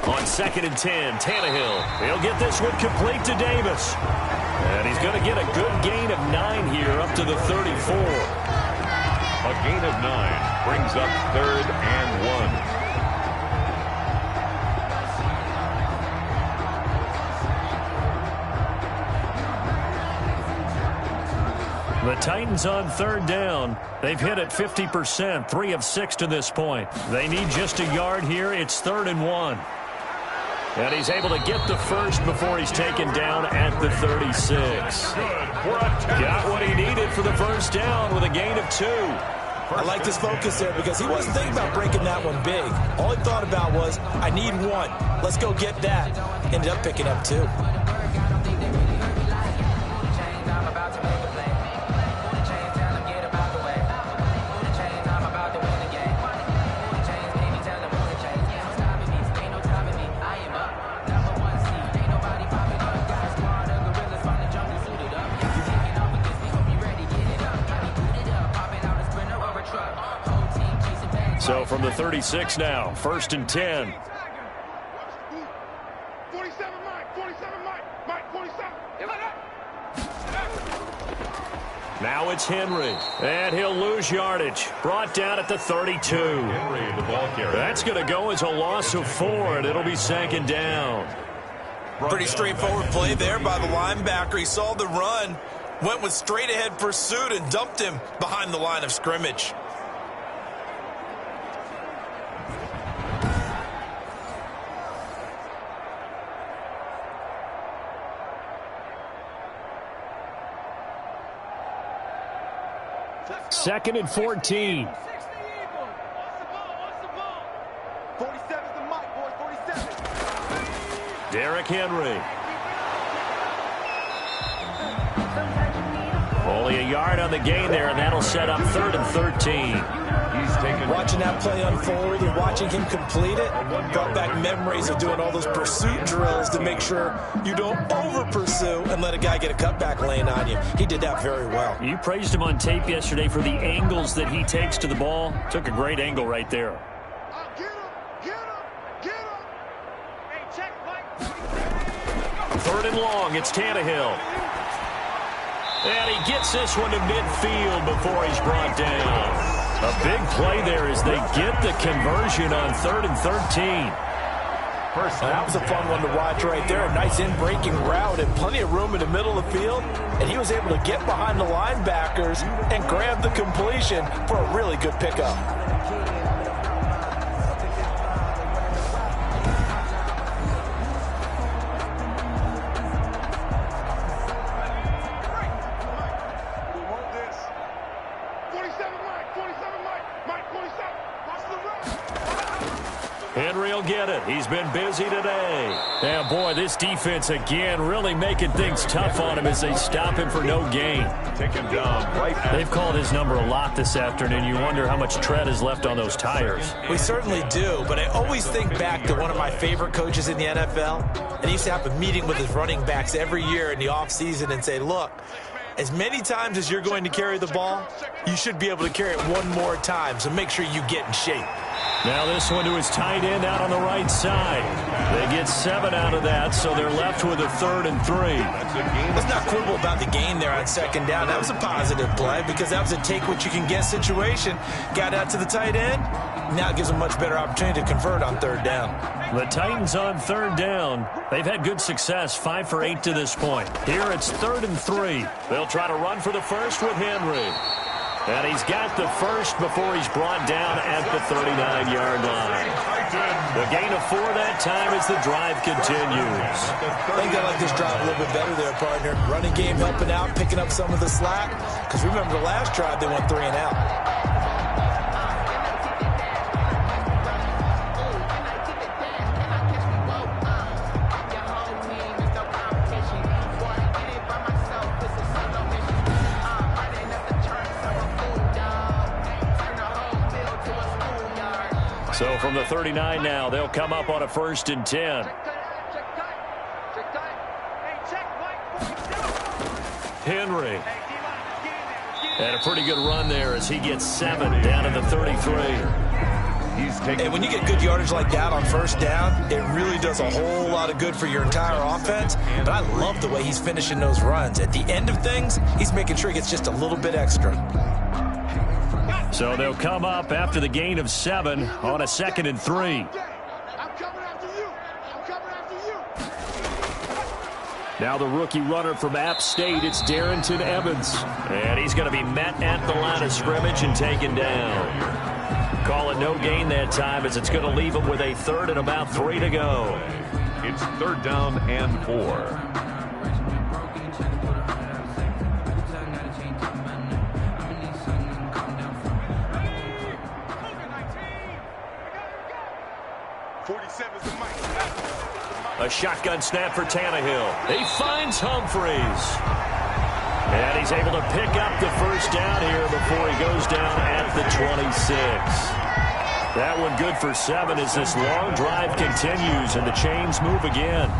On 2nd and 10, Tannehill. He'll get this one complete to Davis. And he's going to get a good gain of 9 here up to the 34. A gain of 9 brings up 3rd and 1. The Titans on 3rd down. They've hit it 50%, 3 of 6 to this point. They need just a yard here. It's 3rd and 1. And he's able to get the first before he's taken down at the 36. Got what he needed for the first down with a gain of 2. I like his focus there because he wasn't thinking about breaking that one big. All he thought about was, I need 1. Let's go get that. Ended up picking up 2. So from the 36 now, 1st and 10. 47, Mike. 47, Mike. 47. Now it's Henry. And he'll lose yardage. Brought down at the 32. Henry, the ball carrier. That's going to go as a loss of 4, and it'll be 2nd down. Pretty straightforward play there by the linebacker. He saw the run, went with straight-ahead pursuit, and dumped him behind the line of scrimmage. Second and 14. 47's the mic, boys. 47. Derrick Henry. Only a yard on the gain there, and that'll set up 3rd and 13. He's taken. Watching that play unfold and watching him complete it brought back memories of doing all those pursuit drills to make sure you don't over-pursue and let a guy get a cutback lane on you. He did that very well. You praised him on tape yesterday for the angles that he takes to the ball. Took a great angle right there. Get him. Hey, check, Mike. 3rd and long, it's Tannehill. And he gets this one to midfield before he's brought down. A big play there as they get the conversion on 3rd and 13. That was a fun one to watch right there. A nice in-breaking route and plenty of room in the middle of the field. And he was able to get behind the linebackers and grab the completion for a really good pickup. Henry will get it. He's been busy today. Yeah, boy, this defense again really making things tough on him as they stop him for no gain. Take him down right. They've called his number a lot this afternoon. You wonder how much tread is left on those tires. We certainly do, but I always think back to one of my favorite coaches in the NFL. And he used to have a meeting with his running backs every year in the offseason and say, look, as many times as you're going to carry the ball, you should be able to carry it one more time, so make sure you get in shape. Now this one to his tight end out on the right side. They get 7 out of that, so they're left with a 3rd and 3. Let's not quibble about the gain there on 2nd down. That was a positive play because that was a take-what-you-can-get situation. Got out to the tight end. Now it gives them much better opportunity to convert on 3rd down. The Titans on 3rd down. They've had good success, 5 for 8 to this point. Here it's 3rd and 3. They'll try to run for the first with Henry. And he's got the first before he's brought down at the 39-yard line. The gain of 4 that time as the drive continues. I think I like this drive a little bit better there, partner. Running game helping out, picking up some of the slack. Because remember the last drive, they went 3 and out. So from the 39 now, they'll come up on a 1st and 10. Henry. And a pretty good run there as he gets 7 down to the 33. And when you get good yardage like that on 1st down, it really does a whole lot of good for your entire offense. But I love the way he's finishing those runs. At the end of things, he's making sure he gets just a little bit extra. So they'll come up after the gain of 7 on a 2nd and 3. Now the rookie runner from App State, it's Darrington Evans. And he's going to be met at the line of scrimmage and taken down. Call it no gain that time as it's going to leave him with a 3rd and about 3 to go. It's 3rd down and 4. A shotgun snap for Tannehill. He finds Humphries. And he's able to pick up the 1st down here before he goes down at the 26. That one good for 7 as this long drive continues and the chains move again.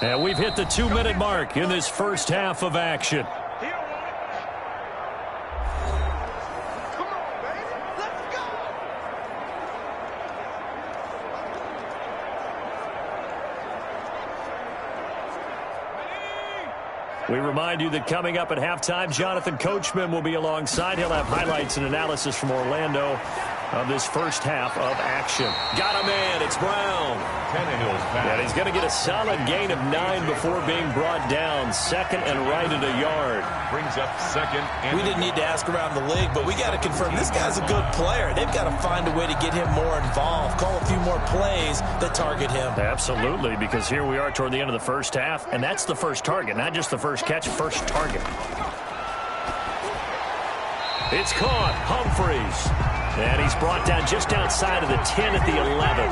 And we've hit the 2-minute mark in this first half of action. We remind you that coming up at halftime, Jonathan Coachman will be alongside. He'll have highlights and analysis from Orlando of this first half of action. Got a man. It's Brown. Tannehill's pass. And he's going to get a solid gain of 9 before being brought down. 2nd and right at a yard. Brings up 2nd. And we didn't need to ask around the league, but we got to confirm this guy's a good player. They've got to find a way to get him more involved. Call a few more plays that target him. Absolutely, because here we are toward the end of the first half, and that's the first target, not just the first catch, first target. It's caught. Humphries. And he's brought down just outside of the 10 at the 11.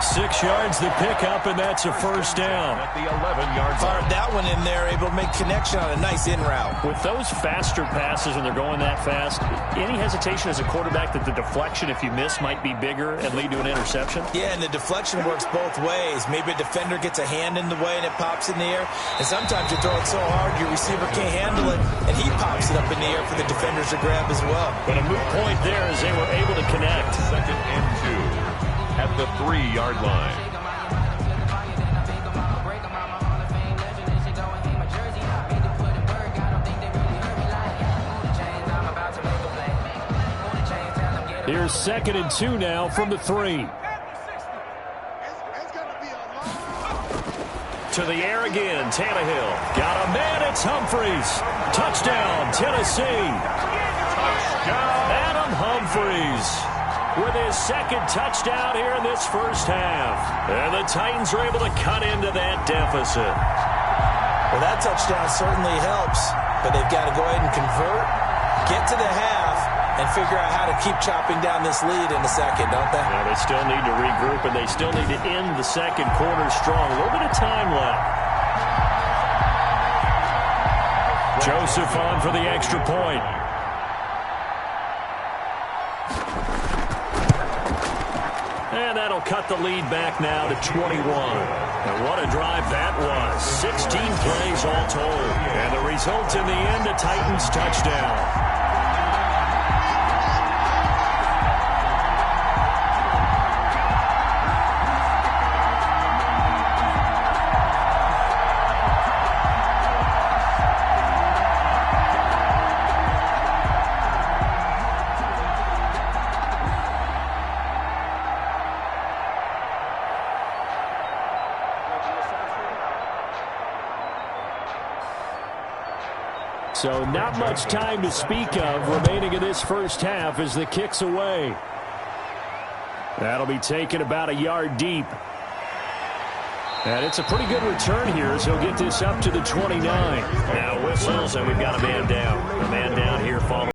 6 yards the pickup, and that's a 1st down. At the 11-yard line. Fired that one in there, able to make connection on a nice in route. With those faster passes when they're going that fast, any hesitation as a quarterback that the deflection, if you miss, might be bigger and lead to an interception? Yeah, and the deflection works both ways. Maybe a defender gets a hand in the way and it pops in the air. And sometimes you throw it so hard your receiver can't handle it, and he pops it up in the air for the defenders to grab as well. But a moot point there as they were able to connect. 2nd and 2 at the 3-yard line. Here's 2nd and 2 now from the 3. To the air again, Tannehill. Got a man, it's Humphries. Touchdown, Tennessee. Touchdown. Adam Humphries with his 2nd touchdown here in this first half. And the Titans are able to cut into that deficit. Well, that touchdown certainly helps, but they've got to go ahead and convert, get to the half, and figure out how to keep chopping down this lead in the 2nd, don't they? Now they still need to regroup, and they still need to end the 2nd quarter strong. A little bit of time left. Joseph on for the extra point. And that'll cut the lead back now to 21. And what a drive that was. 16 plays all told. And the result in the end, a Titans touchdown. So not much time to speak of remaining in this first half as the kick's away. That'll be taken about a yard deep. And it's a pretty good return here as he'll get this up to the 29. Now whistles, and we've got a man down. A man down here following.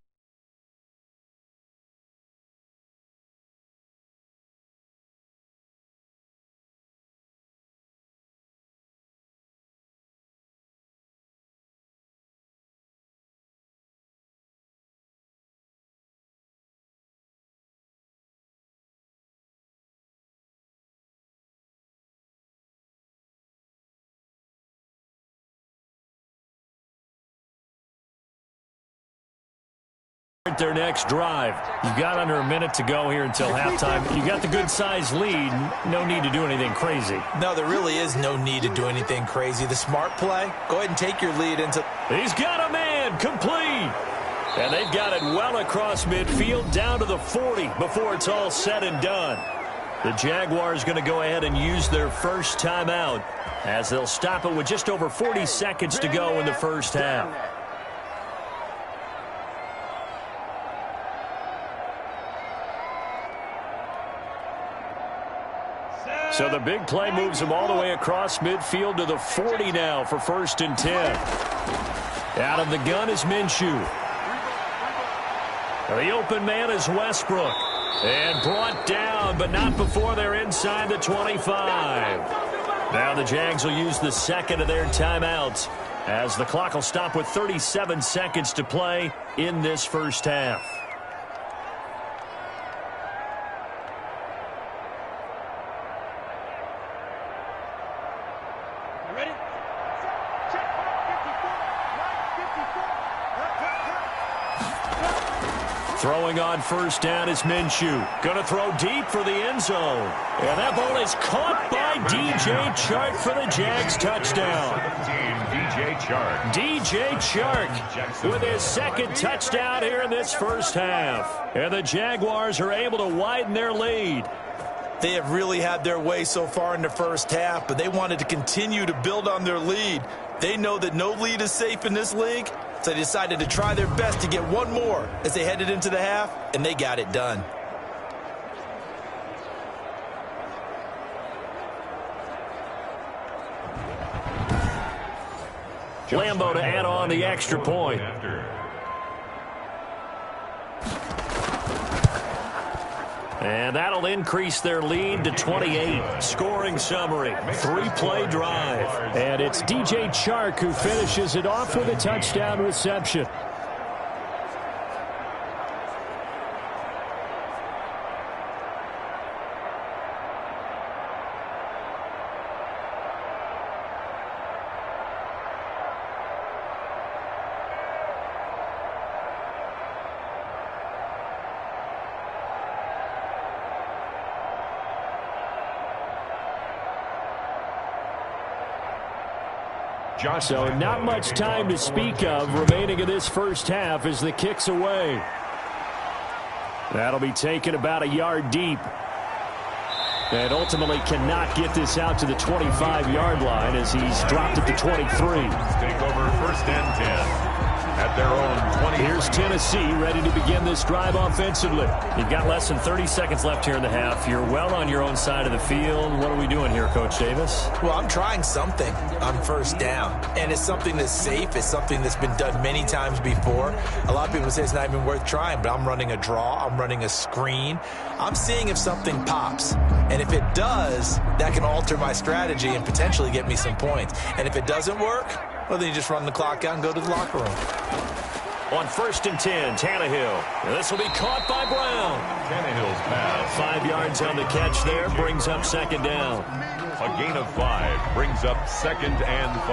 Their next drive. You've got under a minute to go here until halftime. You got the good-sized lead. No need to do anything crazy. No, there really is no need to do anything crazy. The smart play, go ahead and take your lead into... He's got a man complete. And they've got it well across midfield down to the 40 before it's all said and done. The Jaguars going to go ahead and use their first timeout as they'll stop it with just over 40 seconds to go in the first half. So the big play moves them all the way across midfield to the 40 now for 1st and 10. Out of the gun is Minshew. The open man is Westbrook. And brought down, but not before they're inside the 25. Now the Jags will use the second of their timeouts as the clock will stop with 37 seconds to play in this first half. Throwing on first down is Minshew. Going to throw deep for the end zone. And that ball is caught by DJ Chark for the Jags touchdown. DJ Chark with his second touchdown here in this first half. And the Jaguars are able to widen their lead. They have really had their way so far in the first half, but they wanted to continue to build on their lead. They know that no lead is safe in this league, so they decided to try their best to get one more as they headed into the half, and they got it done. Lambo to add on the extra point. And that'll increase their lead to 28. Scoring summary, 3-play drive. And it's DJ Chark who finishes it off with a touchdown reception. So not much time to speak of remaining in this first half as the kick's away. That'll be taken about a yard deep. And ultimately cannot get this out to the 25-yard line as he's dropped at the 23. Take over 1st and 10. At their own 20. Here's Tennessee ready to begin this drive offensively. You've got less than 30 seconds left here in the half. You're well on your own side of the field. What are we doing here, Coach Davis? Well, I'm trying something on first down, and it's something that's safe. It's something that's been done many times before. A lot of people say it's not even worth trying, but I'm running a draw. I'm running a screen. I'm seeing if something pops, and if it does, that can alter my strategy and potentially get me some points. And if it doesn't work, Well, then you just run the clock out and go to the locker room. On 1st and 10, Tannehill. This will be caught by Brown. Tannehill's pass. 5 yards on the catch there, brings up 2nd down. A gain of 5 brings up 2nd and 5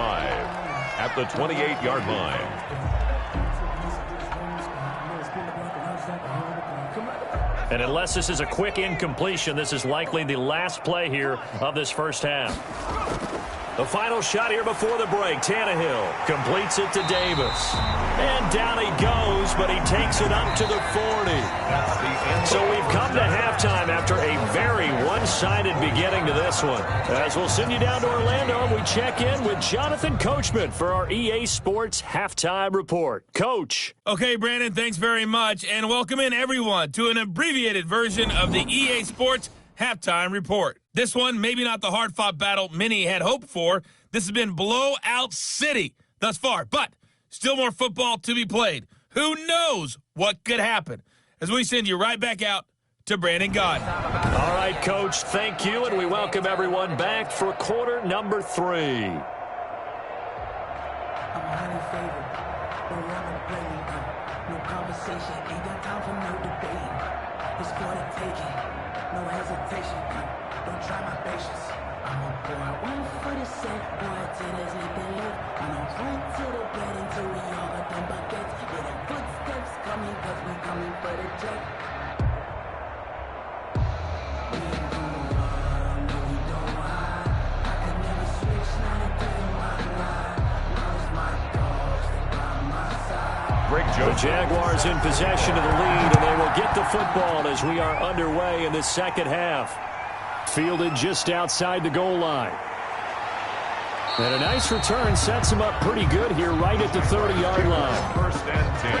at the 28-yard line. And unless this is a quick incompletion, this is likely the last play here of this first half. The final shot here before the break. Tannehill completes it to Davis. And down he goes, but he takes it up to the 40. So we've come to halftime after a very one-sided beginning to this one. As we'll send you down to Orlando, and we check in with Jonathan Coachman for our EA Sports Halftime Report. Coach. Okay, Brandon, thanks very much. And welcome in, everyone, to an abbreviated version of the EA Sports Halftime Report. This one, maybe not the hard-fought battle many had hoped for. This has been blowout city thus far, but still more football to be played. Who knows what could happen? As we send you right back out to Brandon Gaudin. All right, Coach, thank you, and we welcome everyone back for quarter number 3. I'm highly favored, but I'm a play. No conversation, ain't got time for no debate. It's for the taking, no hesitation. Don't try my patience. I'm a boy, one for the set, boy, till there's nothing left. I'm on run to the bed until we all got them buckets. Yeah, the footsteps coming, cause we coming for the check. We ain't gon' run, no, we don't hide. I can never switch, not a day in my life. Lost my dogs, they by my side. The Jaguars in possession of the lead, and they will get the football as we are underway in the second half. Fielded just outside the goal line. And a nice return sets them up pretty good here right at the 30-yard line. 1st and 10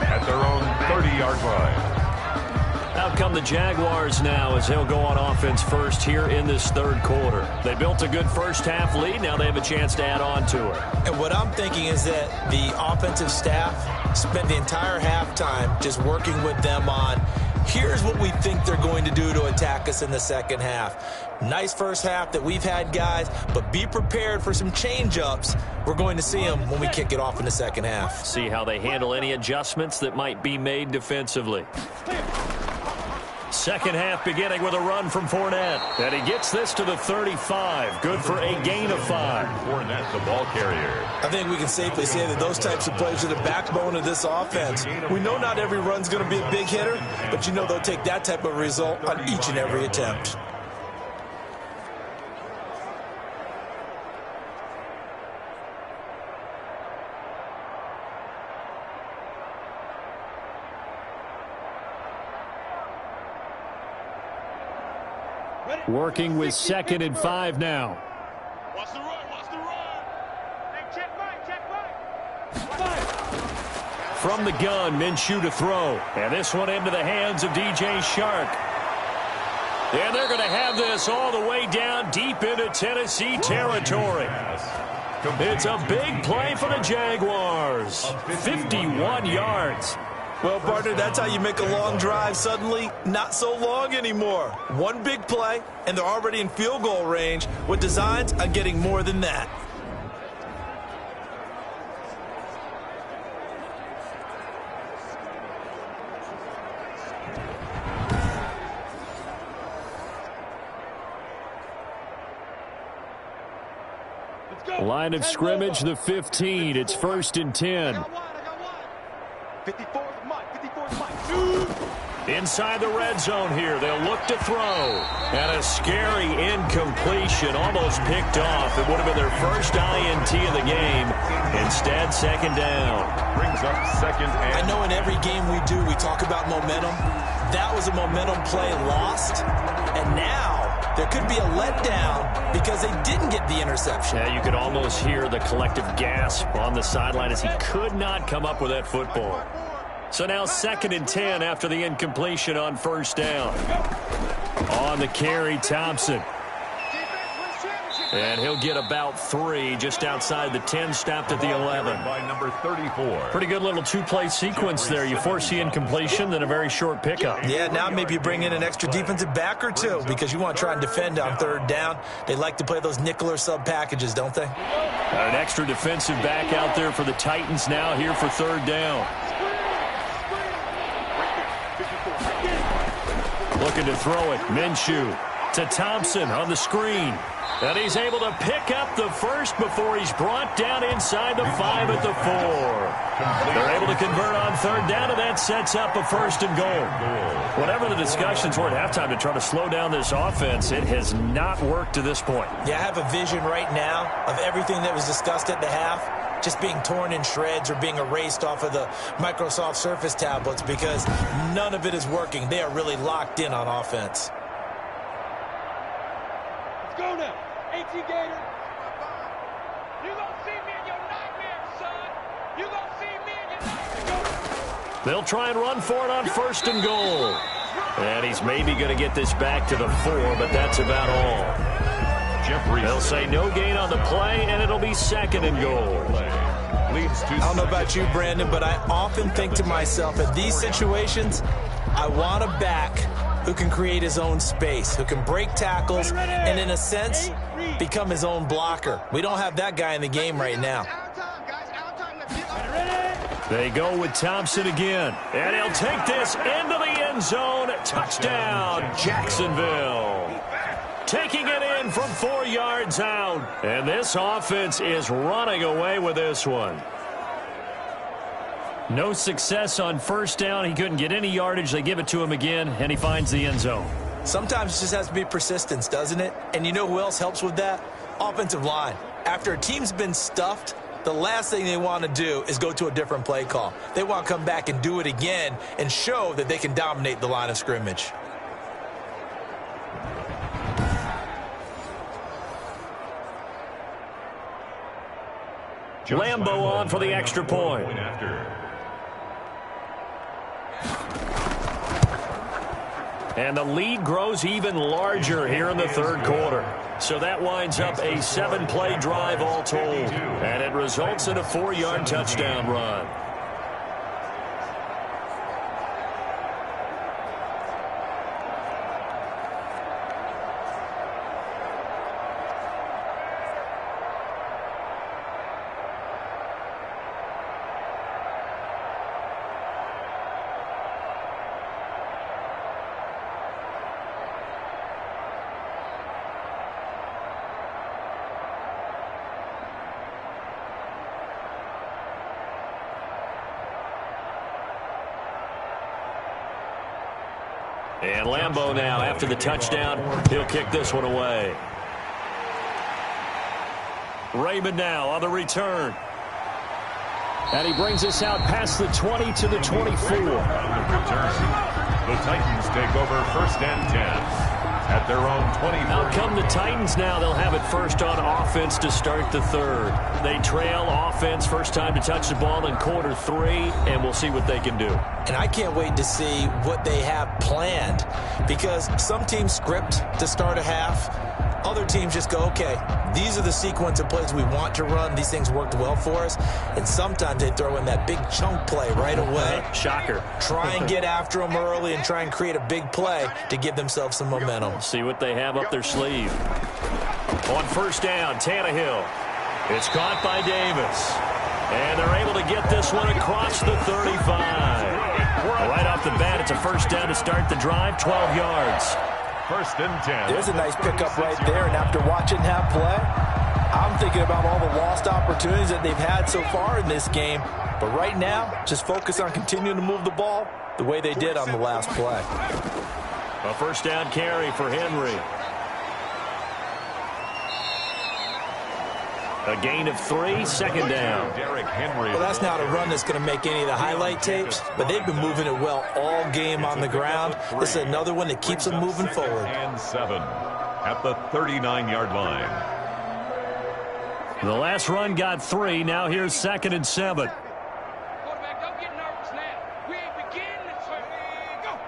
at their own 30-yard line. Out come the Jaguars now as they'll go on offense first here in this third quarter. They built a good first half lead. Now they have a chance to add on to it. And what I'm thinking is that the offensive staff spent the entire halftime just working with them on, here's what we think they're going to do to attack us in the second half. Nice first half that we've had, guys, but be prepared for some change-ups. We're going to see them when we kick it off in the second half. See how they handle any adjustments that might be made defensively. Second half beginning with a run from Fournette. And he gets this to the 35. Good for a gain of 5. Fournette, the ball carrier. I think we can safely say that those types of plays are the backbone of this offense. We know not every run's going to be a big hitter, but you know they'll take that type of result on each and every attempt. Working with 2nd and 5 now. Watch the run, watch the run. Hey, check right. From the gun, Minshew to throw. And this one into the hands of DJ Shark. And they're going to have this all the way down deep into Tennessee territory. It's a big play for the Jaguars. 51 yards. Well, partner, that's how you make a long drive suddenly not so long anymore. One big play, and they're already in field goal range with designs on getting more than that. Line of scrimmage, the 15. It's 1st and 10. 54 is Mike. Inside the red zone here. They'll look to throw. And a scary incompletion, almost picked off. It would have been their first INT of the game. Instead, 2nd down. Brings up 2nd and... I know in every game we do, we talk about momentum. That was a momentum play lost. And now there could be a letdown because they didn't get the interception. Yeah, you could almost hear the collective gasp on the sideline as he could not come up with that football. So now 2nd and 10 after the incompletion on 1st down. On the carry, Thompson. And he'll get about 3 just outside the 10, stopped at the 11. By number 34. Pretty good little two-play sequence there. You force the incompletion, then a very short pickup. Yeah, now maybe you bring in an extra defensive back or two because you want to try and defend on 3rd down. They like to play those nickel or sub packages, don't they? An extra defensive back out there for the Titans now here for 3rd down. Looking to throw it. Minshew to Thompson on the screen. And he's able to pick up the first before he's brought down inside the 5 at the 4. They're able to convert on 3rd down, and that sets up a 1st and goal. Whatever the discussions were at halftime to try to slow down this offense, it has not worked to this point. Yeah, I have a vision right now of everything that was discussed at the half just being torn in shreds or being erased off of the Microsoft Surface tablets because none of it is working. They are really locked in on offense. Let's go now. AT Gator. You gonna see me in your nightmares, son. You gonna see me in your nightmares. They'll try and run for it on 1st and goal. And he's maybe going to get this back to the 4, but that's about all. They'll say no gain on the play, and it'll be 2nd and goal. I don't know about you, Brandon, but I often think to myself, in these situations, I want a back who can create his own space, who can break tackles, and in a sense, become his own blocker. We don't have that guy in the game right now. They go with Thompson again, and he'll take this into the end zone. Touchdown, Jacksonville. Taking it in from 4 yards out. And this offense is running away with this one. No success on 1st down. He couldn't get any yardage. They give it to him again, and he finds the end zone. Sometimes it just has to be persistence, doesn't it? And you know who else helps with that? Offensive line. After a team's been stuffed, the last thing they want to do is go to a different play call. They want to come back and do it again and show that they can dominate the line of scrimmage. Lambo on for the extra point. And the lead grows even larger here in the 3rd quarter. So that winds up a 7-play drive all told. And it results in a 4-yard touchdown run. And Lambo now, after the touchdown, he'll kick this one away. Raymond now on the return. And he brings us out past the 20 to the 24. On the return, the Titans take over 1st and 10 at their own 20. Out come the Titans now. They'll have it first on offense to start the 3rd. They trail offense, first time to touch the ball in quarter 3, and we'll see what they can do. And I can't wait to see what they have planned because some teams script to start a half. Other teams just go, okay, these are the sequence of plays we want to run. These things worked well for us. And sometimes they throw in that big chunk play right away. Shocker. Try and get after them early and try and create a big play to give themselves some momentum. See what they have up their sleeve. On 1st down, Tannehill. It's caught by Davis. And they're able to get this one across the 35. Right off the bat, it's a 1st down to start the drive, 12 yards. 1st and 10. There's a nice pickup right there, and after watching that play, I'm thinking about all the lost opportunities that they've had so far in this game. But right now, just focus on continuing to move the ball the way they did on the last play. A 1st down carry for Henry. A gain of 3, 2nd down. Well, that's not a run that's going to make any of the highlight tapes, but they've been moving it well all game on the ground. This is another one that keeps them moving forward. And 7 at the 39-yard line. The last run got 3. Now here's 2nd and 7. Quarterback, don't get nervous now. We ain't beginning to go.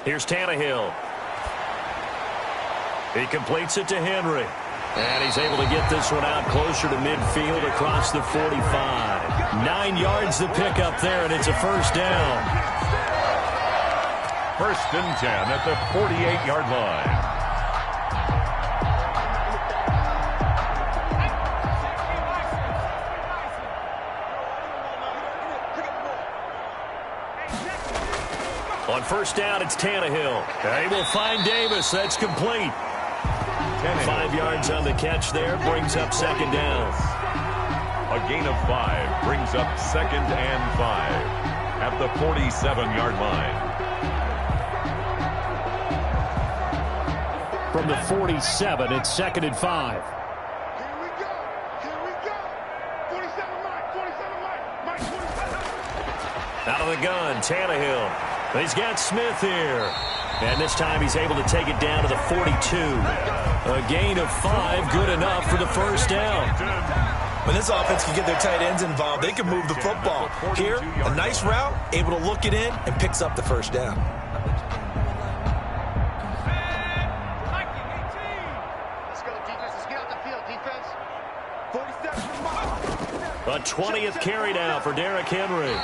Here's Tannehill. He completes it to Henry. And he's able to get this one out closer to midfield across the 45. 9 yards to pick up there, and it's a first down. 1st and 10 at the 48-yard line. On 1st down, it's Tannehill. They will find Davis. That's complete. 5 yards on the catch there, brings up 2nd down. A gain of 5 brings up 2nd and 5 at the 47-yard line. From the 47, it's 2nd and 5. Here we go. 47 Mike. 47 Mike. 47. Out of the gun, Tannehill. He's got Smith here. And this time he's able to take it down to the 42. A gain of 5, good enough for the first down. When this offense can get their tight ends involved, they can move the football. Here, a nice route, able to look it in, and picks up the first down. Let's go, defense. Let's get out the field, defense. 47 A 20th carry now for Derrick Henry.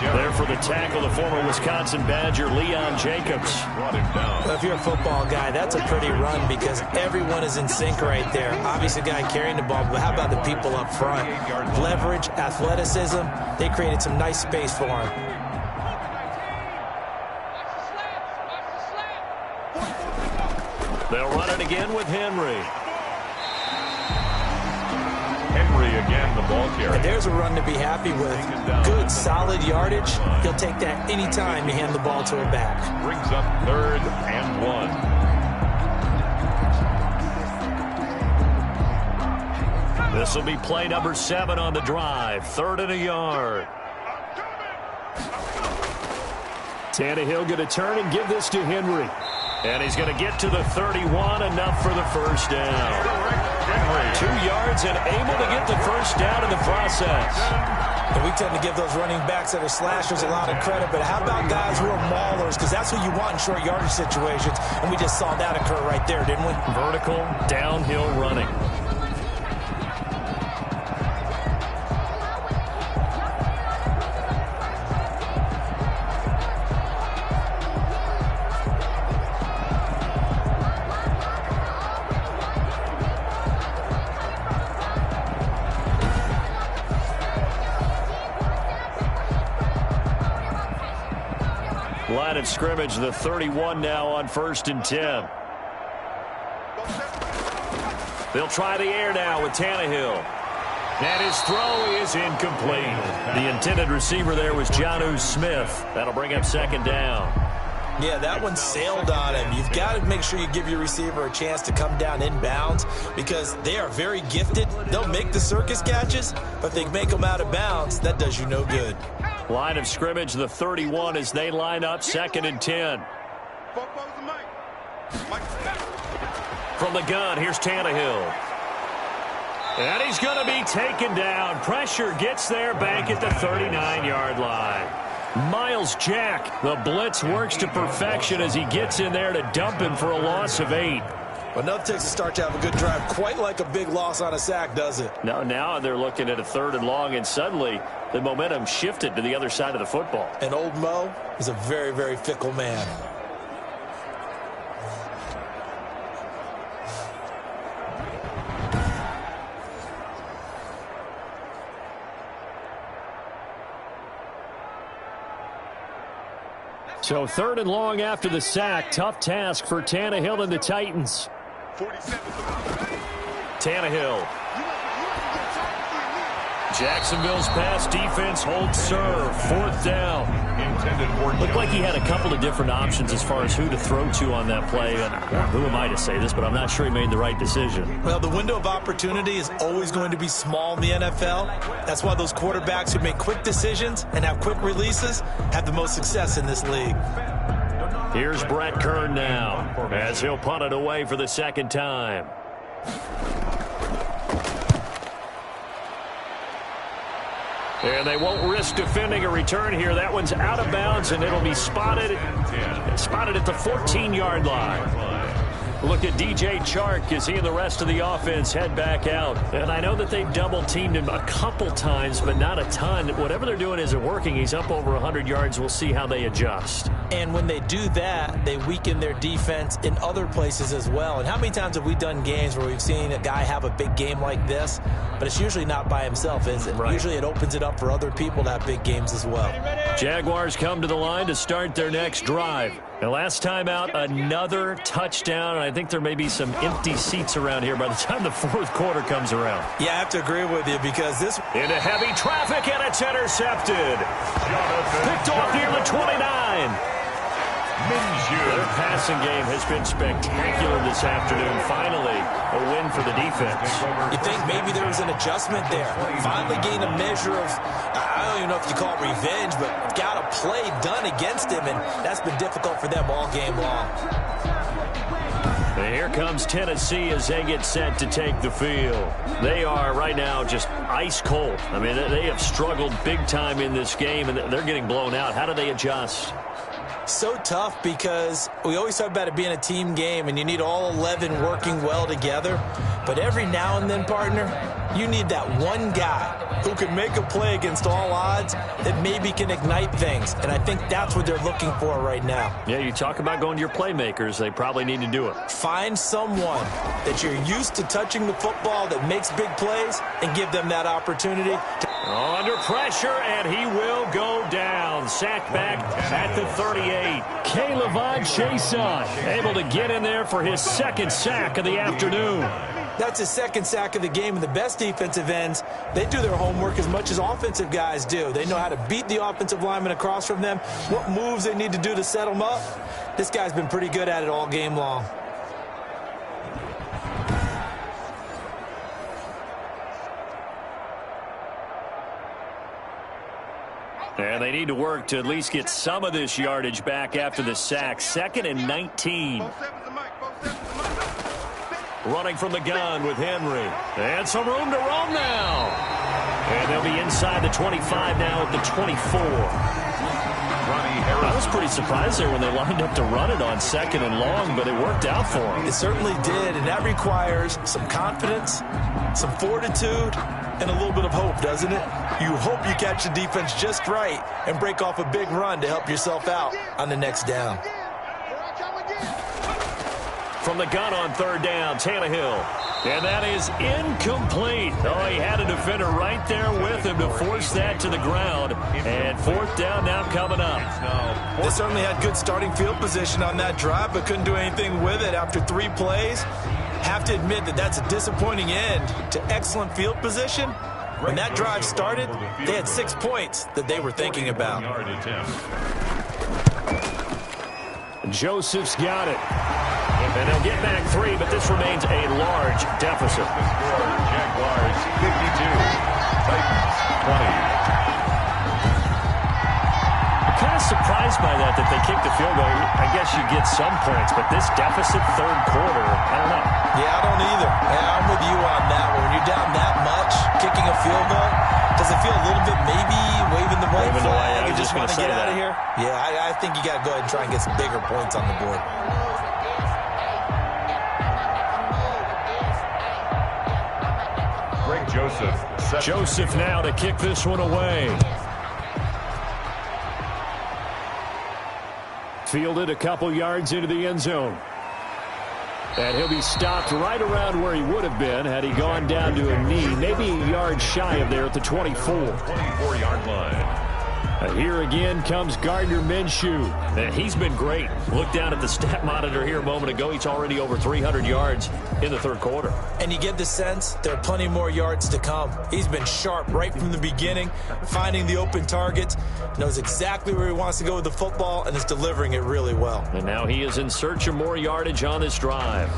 There for the tackle, the former Wisconsin Badger, Leon Jacobs. Well, if you're a football guy, that's a pretty run because everyone is in sync right there. Obviously, the guy carrying the ball, but how about the people up front? Leverage, athleticism, they created some nice space for him. They'll run it again with Henry. Henry again, the ball carrier. And there's a run to be happy with. Good, solid yardage. He'll take that anytime you hand the ball to a back. Brings up 3rd and 1. This will be play number 7 on the drive. 3rd and a yard. Tannehill going to turn and give this to Henry. And he's going to get to the 31, enough for the first down. 2 yards and able to get the first down in the process. And we tend to give those running backs that are slashers a lot of credit, but how about guys who are maulers? Because that's who you want in short yardage situations, and we just saw that occur right there, didn't we? Vertical, downhill running. Line of scrimmage, the 31 now on 1st and 10. They'll try the air now with Tannehill. And his throw is incomplete. The intended receiver there was Jonnu Smith. That'll bring up 2nd down. Yeah, that one sailed on him. You've got to make sure you give your receiver a chance to come down inbounds because they are very gifted. They'll make the circus catches, but if they make them out of bounds, that does you no good. Line of scrimmage, the 31 as they line up, 2nd and 10. From the gun, here's Tannehill. And he's going to be taken down. Pressure gets there back at the 39-yard line. Miles Jack, the blitz works to perfection as he gets in there to dump him for a loss of 8. Well, nothing takes a start to have a good drive quite like a big loss on a sack, does it? No, now they're looking at a 3rd and long, and suddenly the momentum shifted to the other side of the football. And old Mo is a very, very fickle man. So 3rd and long after the sack. Tough task for Tannehill and the Titans. Tannehill. Jacksonville's pass defense holds serve. 4th down. Looked like he had a couple of different options as far as who to throw to on that play. And who am I to say this, but I'm not sure he made the right decision. Well, the window of opportunity is always going to be small in the NFL. That's why those quarterbacks who make quick decisions and have quick releases have the most success in this league. Here's Brett Kern now as he'll punt it away for the 2nd time. And they won't risk defending a return here. That one's out of bounds, and it'll be spotted at the 14-yard line. Look at DJ Chark as he and the rest of the offense head back out. And I know that they've double-teamed him a couple times, but not a ton. Whatever they're doing isn't working. He's up over 100 yards. We'll see how they adjust. And when they do that, they weaken their defense in other places as well. And how many times have we done games where we've seen a guy have a big game like this, but it's usually not by himself, is it? Right. Usually it opens it up for other people to have big games as well. Jaguars come to the line to start their next drive. And last time out, another touchdown. And I think there may be some empty seats around here by the time the fourth quarter comes around. Yeah, I have to agree with you because this... Into heavy traffic, and it's intercepted. Picked off near the 29. Their passing game has been spectacular this afternoon. Finally, a win for the defense. You think maybe there was an adjustment there. Finally gained a measure of, I don't even know if you call it revenge, but got a play done against him, and that's been difficult for them all game long. And here comes Tennessee as they get set to take the field. They are right now just ice cold. I mean, they have struggled big time in this game, and they're getting blown out. How do they adjust? So tough because we always talk about it being a team game and you need all 11 working well together. But every now and then, partner, you need that one guy who can make a play against all odds that maybe can ignite things. And I think that's what they're looking for right now. Yeah, you talk about going to your playmakers. They probably need to do it. Find someone that you're used to touching the football that makes big plays and give them that opportunity. Under pressure, and he will go down. Sacked back at the 38. Caleb Chason able to get in there for his second sack of the afternoon. That's his second sack of the game, and the best defensive ends, they do their homework as much as offensive guys do. They know how to beat the offensive lineman across from them, what moves they need to do to set them up. This guy's been pretty good at it all game long. And they need to work to at least get some of this yardage back after the sack. 2nd and 19. Running from the gun with Henry. And some room to roam now. And they'll be inside the 25 now at the 24. I was pretty surprised there when they lined up to run it on 2nd and long, but it worked out for them. It certainly did, and that requires some confidence, some fortitude, and a little bit of hope, doesn't it? You hope you catch the defense just right and break off a big run to help yourself out on the next down. From the gun on 3rd down, Tannehill. And that is incomplete. Oh, he had a defender right there with him to force that to the ground. And 4th down now coming up. They certainly had good starting field position on that drive, but couldn't do anything with it after 3 plays. Have to admit that that's a disappointing end to excellent field position. When that drive started, they had 6 points that they were thinking about. Joseph's got it. And they'll get back 3, but this remains a large deficit. Jaguars 52, Titans 20. Kind of surprised by that they kicked the field goal. I guess you get some points, but this deficit 3rd quarter, I don't know. Yeah, I don't either. Yeah, I'm with you on that. When you're down that much, kicking a field goal, does it feel a little bit maybe waving the white flag and just want to get out of here? Yeah, I think you got to go ahead and try and get some bigger points on the board. Joseph now to kick this one away. Fielded a couple yards into the end zone. And he'll be stopped right around where he would have been had he gone down to a knee, maybe a yard shy of there at the 24. 24-yard line. Here again comes Gardner Minshew. And he's been great. Look down at the stat monitor here a moment ago. He's already over 300 yards in the 3rd quarter. And you get the sense there are plenty more yards to come. He's been sharp right from the beginning, finding the open targets, knows exactly where he wants to go with the football, and is delivering it really well. And now he is in search of more yardage on this drive.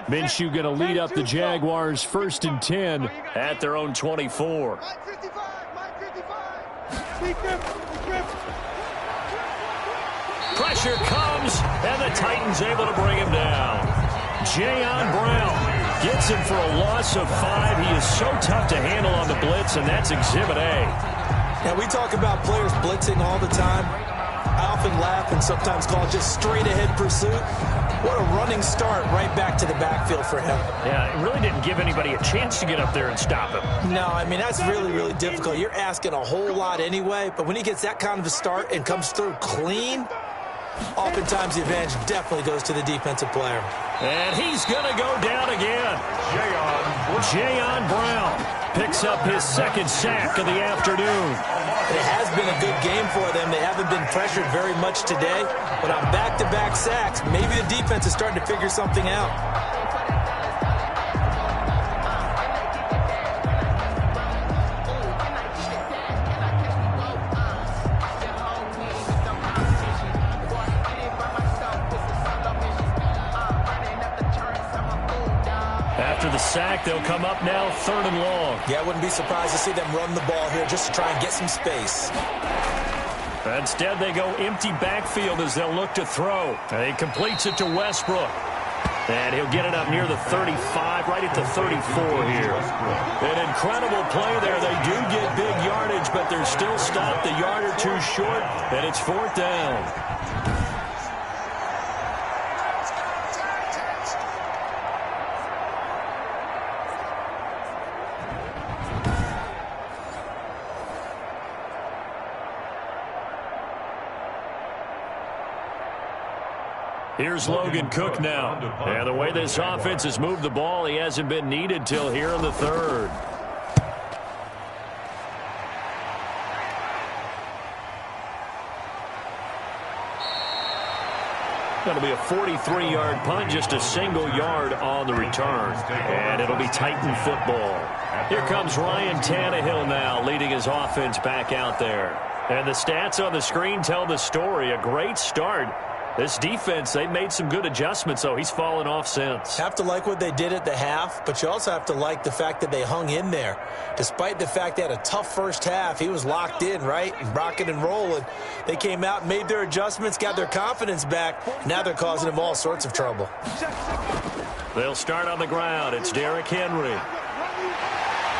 Minshew going to lead up the Jaguars 1st and 10 at their own 24. Pressure comes, and the Titans able to bring him down. Jayon Brown gets him for a loss of 5. He is so tough to handle on the blitz, and that's Exhibit A. Now, we talk about players blitzing all the time. I often laugh and sometimes call it just straight-ahead pursuit. What a running start right back to the backfield for him. Yeah, it really didn't give anybody a chance to get up there and stop him. No, I mean, that's really, really difficult. You're asking a whole lot anyway, but when he gets that kind of a start and comes through clean, oftentimes the advantage definitely goes to the defensive player. And he's going to go down again. Jayon Brown picks up his second sack of the afternoon. It has been a good game for them. They haven't been pressured very much today, but on back-to-back sacks, maybe the defense is starting to figure something out. After the sack, they'll come up now 3rd and long. Yeah, I wouldn't be surprised to see them run the ball here just to try and get some space. Instead, they go empty backfield as they'll look to throw. And he completes it to Westbrook. And he'll get it up near the 35, right at the 34 here. An incredible play there. They do get big yardage, but they're still stopped a yard or two short, and it's 4th down. Here's Logan Cook now. And the way this offense has moved the ball, he hasn't been needed till here in the 3rd. That'll be a 43-yard punt, just a single yard on the return. And it'll be Titan football. Here comes Ryan Tannehill now, leading his offense back out there. And the stats on the screen tell the story. A great start. This defense, they've made some good adjustments, so he's fallen off since. Have to like what they did at the half, but you also have to like the fact that they hung in there. Despite the fact they had a tough first half, he was locked in, right? And rocking and rolling. They came out and made their adjustments, got their confidence back. Now they're causing him all sorts of trouble. They'll start on the ground. It's Derrick Henry.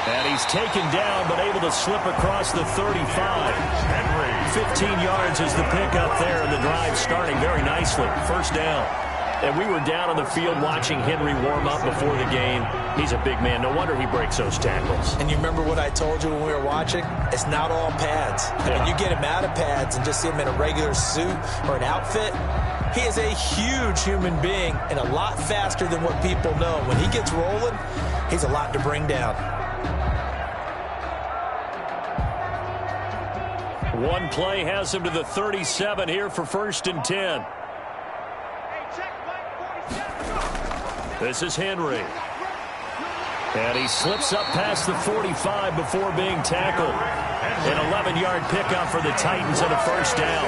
And he's taken down, but able to slip across the 35. 15 yards is the pickup there, and the drive starting very nicely. 1st down. And we were down on the field watching Henry warm up before the game. He's a big man. No wonder he breaks those tackles. And you remember what I told you when we were watching? It's not all pads. Yeah. When you get him out of pads and just see him in a regular suit or an outfit, he is a huge human being and a lot faster than what people know. When he gets rolling, he's a lot to bring down. One play has him to the 37 here for 1st and 10. This is Henry. And he slips up past the 45 before being tackled. An 11-yard pickup for the Titans and a 1st down.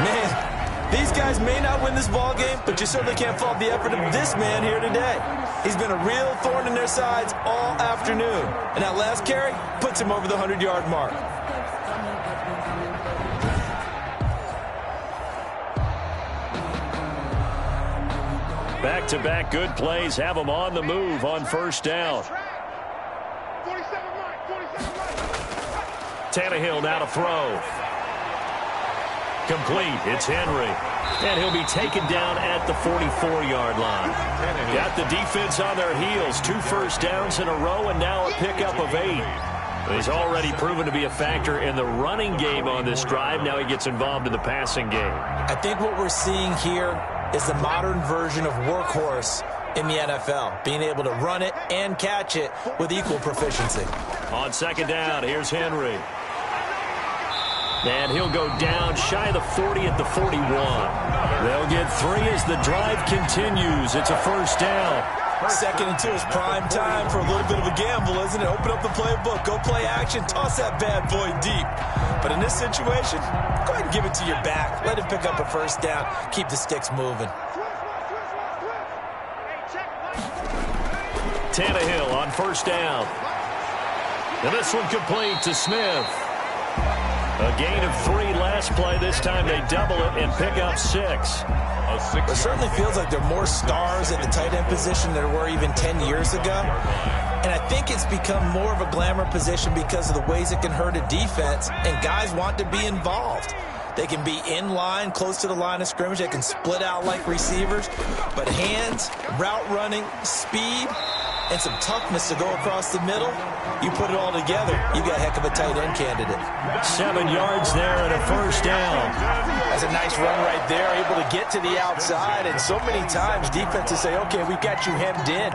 Man, these guys may not win this ball game, but you certainly can't fault the effort of this man here today. He's been a real thorn in their sides all afternoon. And that last carry puts him over the 100-yard mark. Back-to-back good plays have them on the move on 1st down. Tannehill now to throw. Complete. It's Henry. And he'll be taken down at the 44-yard line. Got the defense on their heels. 2 1st downs in a row, and now a pickup of 8. He's already proven to be a factor in the running game on this drive. Now he gets involved in the passing game. I think what we're seeing here is the modern version of workhorse in the NFL, being able to run it and catch it with equal proficiency. On 2nd down, here's Henry. And he'll go down shy of the 40 at the 41. They'll get 3 as the drive continues. It's a 1st down. 2nd and 2 is prime time for a little bit of a gamble, isn't it? Open up the playbook, go play action, toss that bad boy deep. But in this situation, go ahead and give it to your back. Let him pick up a 1st down. Keep the sticks moving. Tannehill on 1st down. And this one complete to Smith. A gain of 3 last play. This time they double it and pick up 6. It certainly feels like there are more stars at the tight end position than there were even 10 years ago. And I think it's become more of a glamour position because of the ways it can hurt a defense, and guys want to be involved. They can be in line, close to the line of scrimmage. They can split out like receivers. But hands, route running, speed, and some toughness to go across the middle, you put it all together, you got a heck of a tight end candidate. 7 yards there and a first down. That's a nice run right there, able to get to the outside. And so many times defenses say, okay, we've got you hemmed in.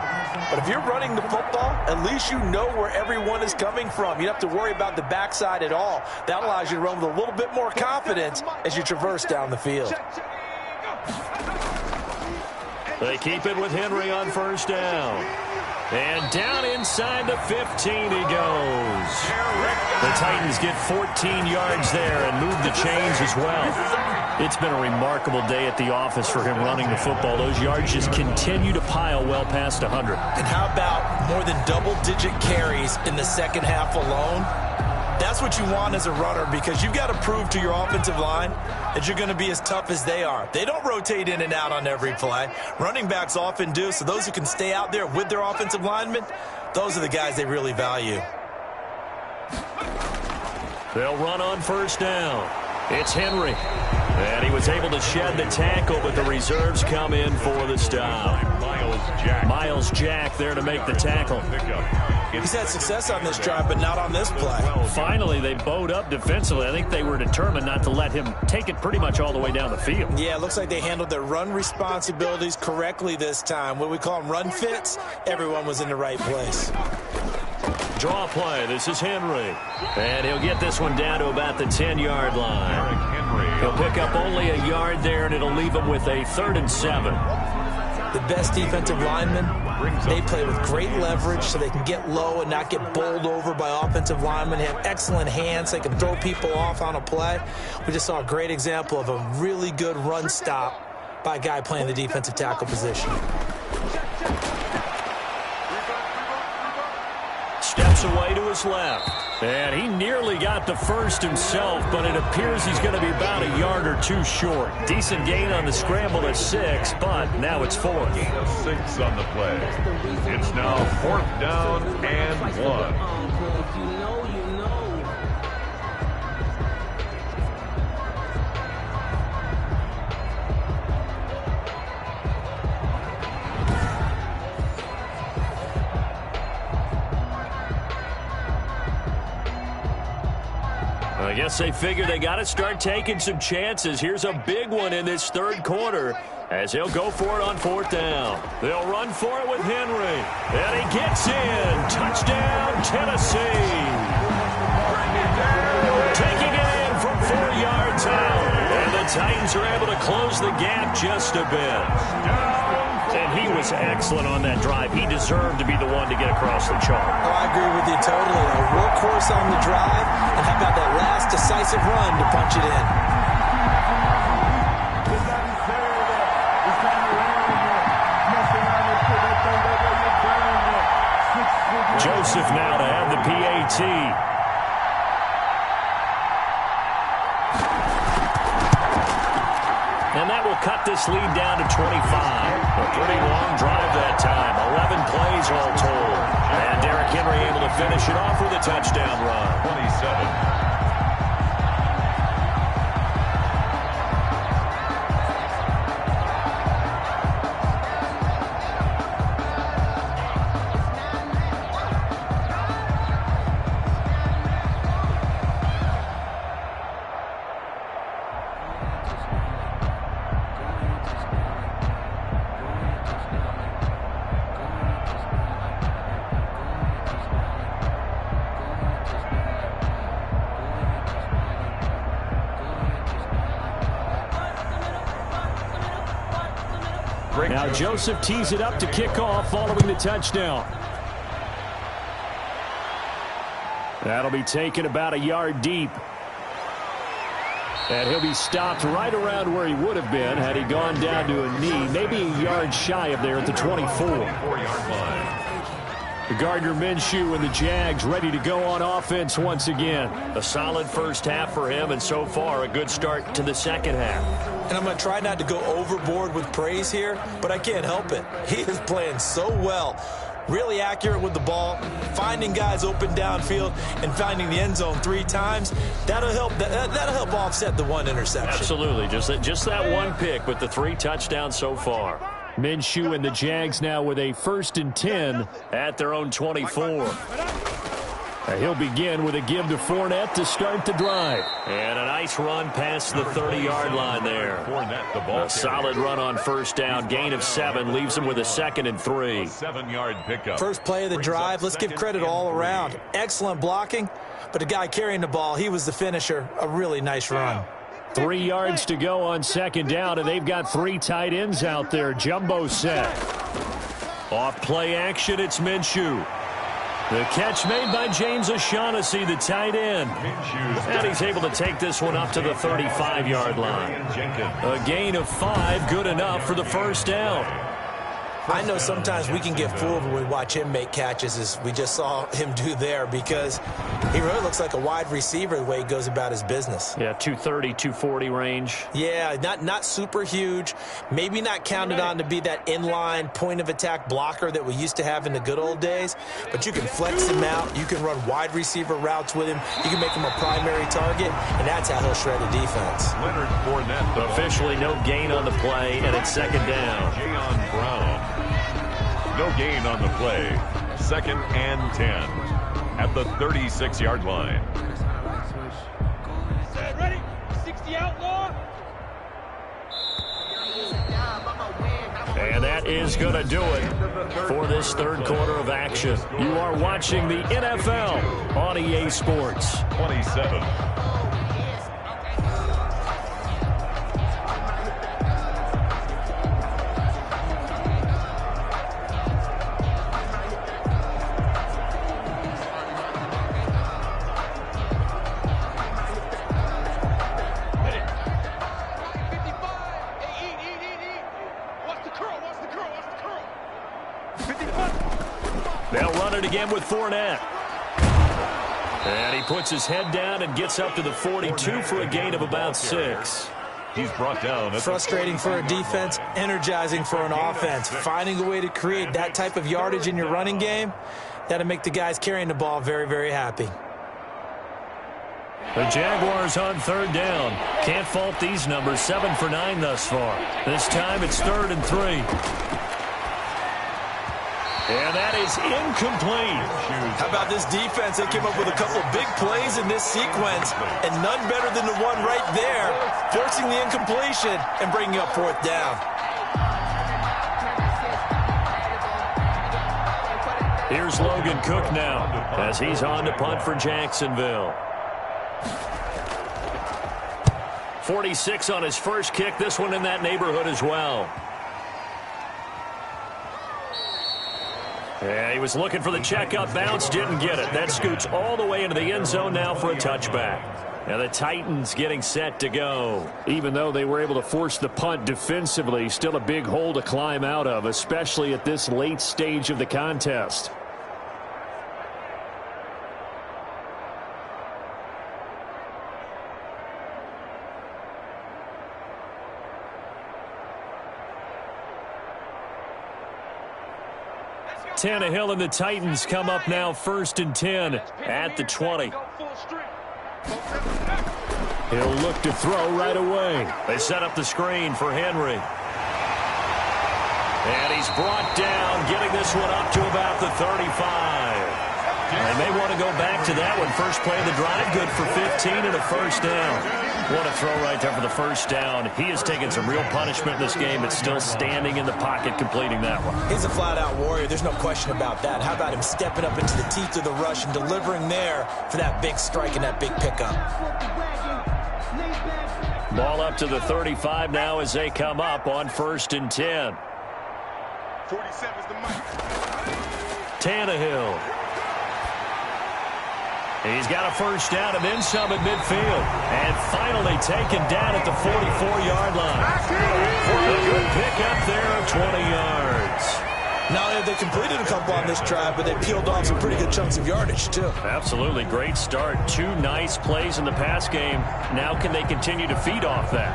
But if you're running the football, at least you know where everyone is coming from. You don't have to worry about the backside at all. That allows you to run with a little bit more confidence as you traverse down the field. They keep it with Henry on first down. And down inside the 15 he goes. The Titans get 14 yards there and move the chains as well. It's been a remarkable day at the office for him running the football. Those yards just continue to pile well past 100. And how about more than double-digit carries in the second half alone? That's what you want as a runner, because you've got to prove to your offensive line that you're going to be as tough as they are. They don't rotate in and out on every play. Running backs often do, so those who can stay out there with their offensive linemen, those are the guys they really value. They'll run on first down. It's Henry. And he was able to shed the tackle, but the reserves come in for the stop. Miles Jack there to make the tackle. He's had success on this drive, but not on this play. Finally, they bowed up defensively. I think they were determined not to let him take it pretty much all the way down the field. Yeah, it looks like they handled their run responsibilities correctly this time. What we call them run fits, everyone was in the right place. Draw play. This is Henry. And he'll get this one down to about the 10-yard line. He'll pick up only a yard there, and it'll leave him with a 3rd and 7. The best defensive linemen, they play with great leverage so they can get low and not get bowled over by offensive linemen. They have excellent hands. They can throw people off on a play. We just saw a great example of a really good run stop by a guy playing the defensive tackle position. Steps away to his left. And he nearly got the first himself, but it appears he's going to be about a yard or two short. Decent gain on the scramble at 6, but now it's 4th. 6 on the play. It's now 4th down and 1. I guess they figure they got to start taking some chances. Here's a big one in this 3rd quarter as he'll go for it on 4th down. They'll run for it with Henry. And he gets in. Touchdown, Tennessee. Taking it in from 4 yards out. And the Titans are able to close the gap just a bit. And he was excellent on that drive. He deserved to be the one to get across the chalk. Oh, I agree with you totally. A workhorse on the drive, and how about that last decisive run to punch it in? Joseph now to have the PAT. And that will cut this lead down to 25. A pretty long drive that time. 11 plays all told. And Derrick Henry able to finish it off with a touchdown run. 27. Now Joseph tees it up to kick off following the touchdown. That'll be taken about a yard deep. And he'll be stopped right around where he would have been had he gone down to a knee, maybe a yard shy of there at the 24. 4-yard line. The Gardner Minshew and the Jags ready to go on offense once again. A solid first half for him, and so far a good start to the second half. And I'm going to try not to go overboard with praise here, but I can't help it. He is playing so well. Really accurate with the ball, finding guys open downfield and finding the end zone 3 times. That'll help offset the 1 interception. Absolutely. Just that 1 pick with the 3 touchdowns so far. Minshew and the Jags now with a 1st and 10 at their own 24. He'll begin with a give to Fournette to start the drive. And a nice run past the 30-yard line there. A solid run on 1st down. Gain of 7 leaves him with a 2nd and 3. 7-yard pickup. First play of the drive. Let's give credit all around. Excellent blocking, but the guy carrying the ball, he was the finisher. A really nice run. 3 yards to go on 2nd down, and they've got 3 tight ends out there. Jumbo set. Off play action, it's Minshew. The catch made by James O'Shaughnessy, the tight end. And he's able to take this one up to the 35-yard line. A gain of 5, good enough for the 1st down. I know sometimes we can get fooled when we watch him make catches, as we just saw him do there, because he really looks like a wide receiver the way he goes about his business. Yeah, 230, 240 range. Yeah, not super huge. Maybe not counted on to be that inline point-of-attack blocker that we used to have in the good old days, but you can flex him out. You can run wide receiver routes with him. You can make him a primary target, and that's how he'll shred a defense. Leonard Fournette. Officially no gain on the play, and it's 2nd down. Jayon Brown. No gain on the play. 2nd and 10 at the 36-yard line. Ready? 60 outlaw. And that is going to do it for this 3rd quarter of action. You are watching the NFL on EA Sports. 27. They'll run it again with Fournette. And he puts his head down and gets up to the 42 for a gain of about 6. He's brought down. Frustrating for a defense, energizing for an offense. Finding a way to create that type of yardage in your running game, that'll make the guys carrying the ball very, very happy. The Jaguars on 3rd down. Can't fault these numbers. 7 for 9 thus far. This time it's 3rd and 3. And that is incomplete. How about this defense? They came up with a couple of big plays in this sequence, and none better than the one right there, forcing the incompletion and bringing up 4th down. Here's Logan Cook now as he's on to punt for Jacksonville. 46 on his first kick. This one in that neighborhood as well. Yeah, he was looking for the checkup bounce, didn't get it. That scoots all the way into the end zone now for a touchback. Now the Titans getting set to go. Even though they were able to force the punt defensively, still a big hole to climb out of, especially at this late stage of the contest. Tannehill and the Titans come up now 1st and 10 at the 20. He'll look to throw right away. They set up the screen for Henry. And he's brought down, getting this one up to about the 35. They may want to go back to that one. First play of the drive, good for 15 and a 1st down. What a throw right there for the 1st down. He has taken some real punishment in this game, but still standing in the pocket, completing that one. He's a flat-out warrior. There's no question about that. How about him stepping up into the teeth of the rush and delivering there for that big strike and that big pickup? Ball up to the 35 now as they come up on 1st and 10. 47's the mic. Tannehill. He's got a 1st down and then some at midfield. And finally taken down at the 44-yard line. A good pickup there of 20 yards. Not only have they completed a couple on this drive, but they peeled off some pretty good chunks of yardage, too. Absolutely. Great start. 2 nice plays in the pass game. Now can they continue to feed off that?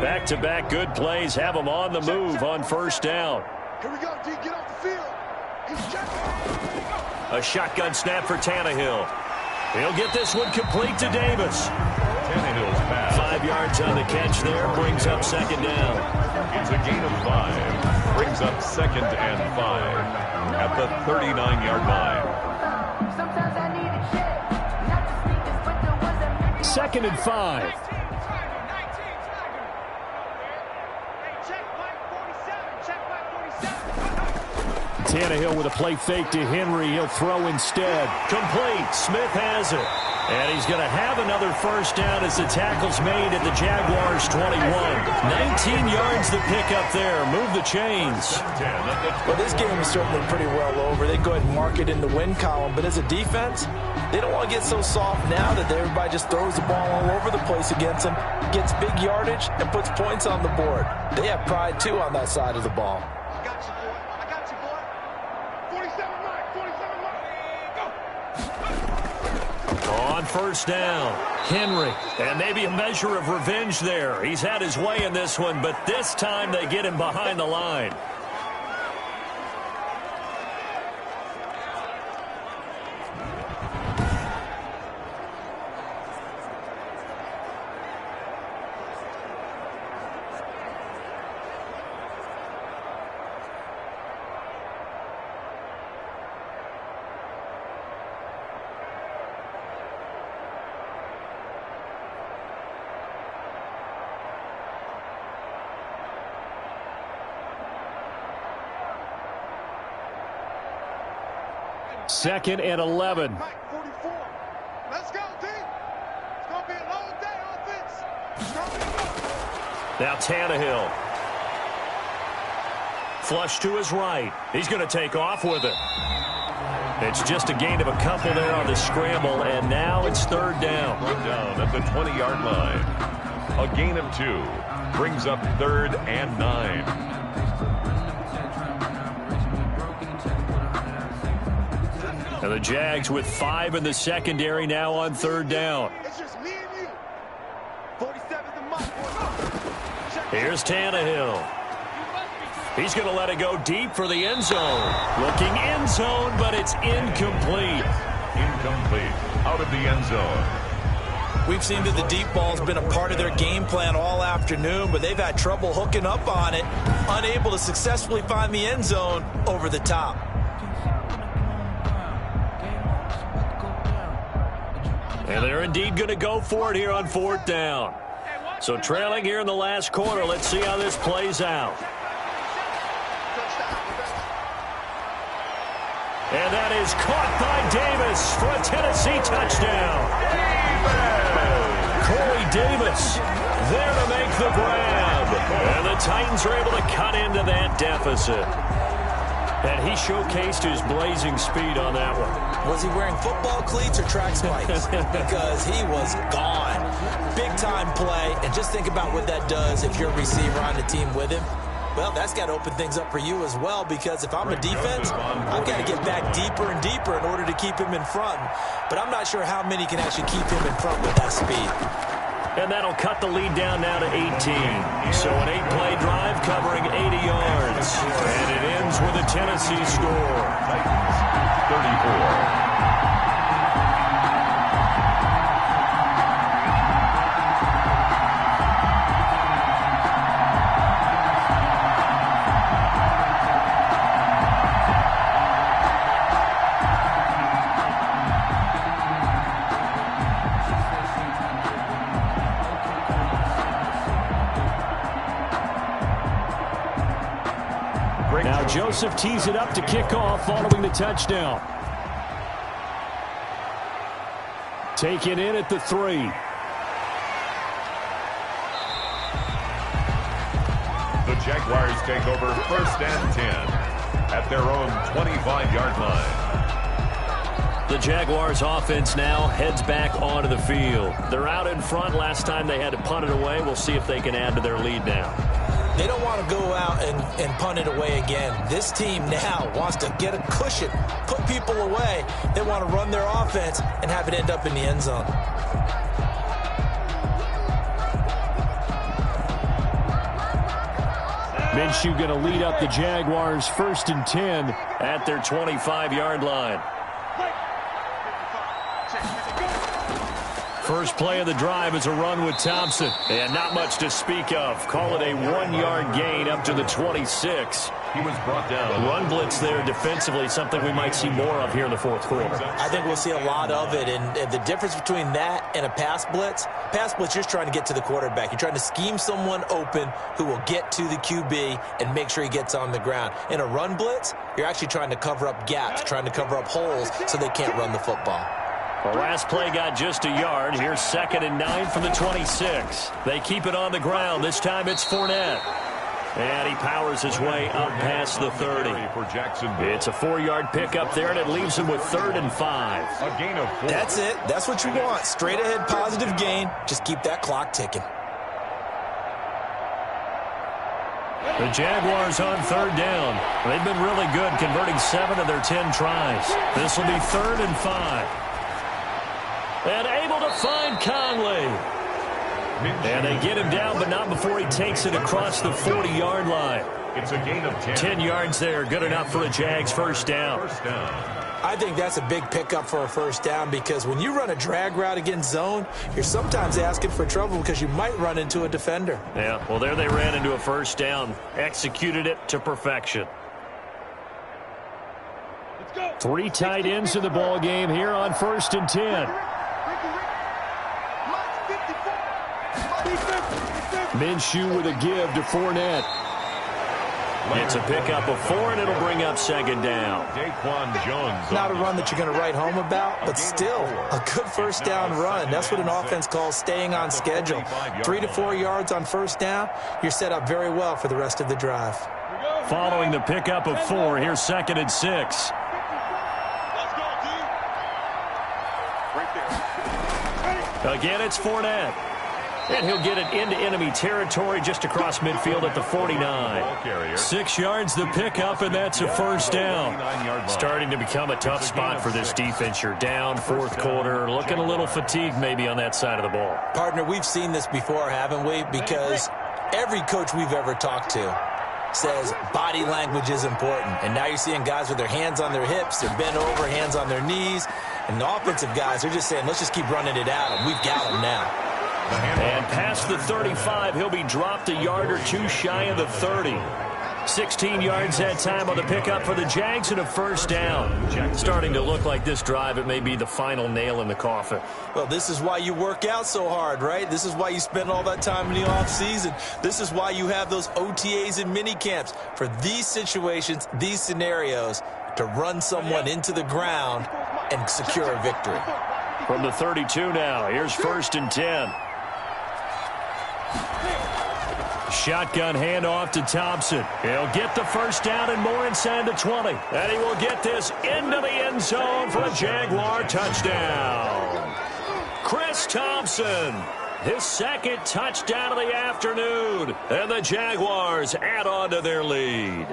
Back-to-back good plays have him on the move on first down. Here we go, D. Get off the field. He's checking. A shotgun snap for Tannehill. He'll get this one complete to Davis. Tannehill's pass. 5 yards on the catch there, brings up second down. It's a gain of 5. Brings up 2nd and 5 at the 39-yard line. Sometimes I need a check. Not the sneakers, but the ones that make me 2nd and 5. Tannehill with a play fake to Henry. He'll throw instead. Complete. Smith has it. And he's going to have another first down as the tackle's made at the Jaguars 21. 19 yards to pick up there. Move the chains. Well, this game is certainly pretty well over. They go ahead and mark it in the win column. But as a defense, they don't want to get so soft now that everybody just throws the ball all over the place against them, gets big yardage, and puts points on the board. They have pride, too, on that side of the ball. I got you, boy. I got you, boy. 47 mark, 47 mark. Go. On first down, Henry. And maybe a measure of revenge there. He's had his way in this one, but this time they get him behind the line. Second and 11. Mike, 44. Let's go, D. It's going to be a long day offense. Now Tannehill. Flush to his right. He's going to take off with it. It's just a gain of a couple there on the scramble, and now it's third down. Run down at the 20-yard line. A gain of 2. Brings up 3rd and 9. And the Jags with 5 in the secondary now on third down. It's just me and you. 47's the mark. Here's Tannehill. He's going to let it go deep for the end zone. Looking end zone, but it's incomplete. Incomplete. Out of the end zone. We've seen that the deep ball's been a part of their game plan all afternoon, but they've had trouble hooking up on it, unable to successfully find the end zone over the top. And they're indeed going to go for it here on fourth down. So trailing here in the last quarter, let's see how this plays out. And that is caught by Davis for a Tennessee touchdown. Corey Davis there to make the grab. And the Titans are able to cut into that deficit. And he showcased his blazing speed on that one. Was he wearing football cleats or track spikes? Because he was gone. Big-time play. And just think about what that does if you're a receiver on the team with him. Well, that's got to open things up for you as well, because if I'm a defense, I've got to get back deeper and deeper in order to keep him in front. But I'm not sure how many can actually keep him in front with that speed. And that'll cut the lead down now to 18. So an 8-play drive covering 80 yards. And it ends with a Tennessee score. Titans, 34. Now Joseph tees it up to kick off following the touchdown. Taken in at the 3. The Jaguars take over 1st and 10 at their own 25-yard line. The Jaguars offense now heads back onto the field. They're out in front. Last time they had to punt it away. We'll see if they can add to their lead now. They don't want to go out and punt it away again. This team now wants to get a cushion, put people away. They want to run their offense and have it end up in the end zone. Minshew going to lead up the Jaguars 1st and 10 at their 25-yard line. First play of the drive is a run with Thompson. And not much to speak of. Call it a 1-yard gain up to the 26. He was brought down. Run blitz there defensively, something we might see more of here in the fourth quarter. I think we'll see a lot of it. And the difference between that and a pass blitz, you're just trying to get to the quarterback. You're trying to scheme someone open who will get to the QB and make sure he gets on the ground. In a run blitz, you're actually trying to cover up gaps, trying to cover up holes so they can't run the football. The last play got just a yard. Here's 2nd and 9 from the 26. They keep it on the ground. This time it's Fournette. And he powers his way up past the 30. It's a 4-yard pickup there, and it leaves him with 3rd and 5. A gain of 4. That's it. That's what you want. Straight ahead positive gain. Just keep that clock ticking. The Jaguars on 3rd down. They've been really good, converting 7 of their 10 tries. This will be 3rd and 5. And able to find Conley. And they get him down, but not before he takes it across the 40-yard line. It's a gain of 10. 10 yards there. Good enough for a Jags first down. I think that's a big pickup for a first down because when you run a drag route against zone, you're sometimes asking for trouble because you might run into a defender. Yeah, well, there they ran into a first down. Executed it to perfection. 3 tight ends in the ball game here on 1st and 10. Minshew with a give to Fournette. It's a pickup of 4, and it'll bring up 2nd down. Not a run that you're going to write home about, but still a good first down run. That's what an offense calls staying on schedule. 3 to 4 yards on first down, you're set up very well for the rest of the drive. Following the pickup of 4, here's 2nd and 6. Again, it's Fournette. And he'll get it into enemy territory just across midfield at the 49. 6 yards the pickup, and that's a first down. Starting to become a tough spot for this defense. You're down 4th quarter, looking a little fatigued maybe on that side of the ball. Partner, we've seen this before, haven't we? Because every coach we've ever talked to says body language is important. And now you're seeing guys with their hands on their hips, they're bent over, hands on their knees. And the offensive guys are just saying, let's just keep running it at them. We've got them now. And past the 35, he'll be dropped a yard or 2 shy of the 30. 16 yards that time on the pickup for the Jags and a first down. Starting to look like this drive, it may be the final nail in the coffin. Well, this is why you work out so hard, right? This is why you spend all that time in the offseason. This is why you have those OTAs and mini camps for these situations, these scenarios, to run someone into the ground and secure a victory. From the 32 now, here's 1st and 10. Shotgun handoff to Thompson. He'll get the first down and more inside the 20. And he will get this into the end zone for a Jaguar touchdown. Chris Thompson, his 2nd touchdown of the afternoon. And the Jaguars add on to their lead.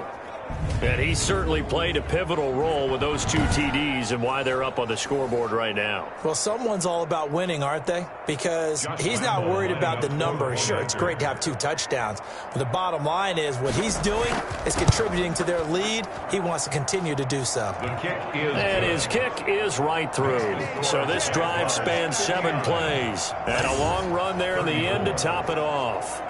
And he certainly played a pivotal role with those 2 TDs and why they're up on the scoreboard right now. Well, someone's all about winning, aren't they? Because he's not worried about the number. Sure, it's great to have 2 touchdowns. But the bottom line is what he's doing is contributing to their lead. He wants to continue to do so. And his kick is right through. So this drive spans 7 plays. And a long run there in the end to top it off.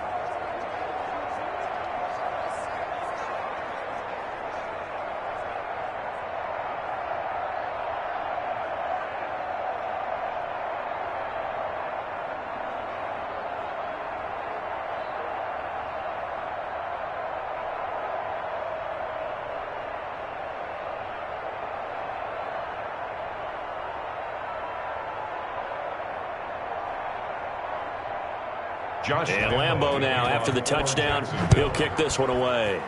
And Lambeau now, after the touchdown, he'll kick this one away.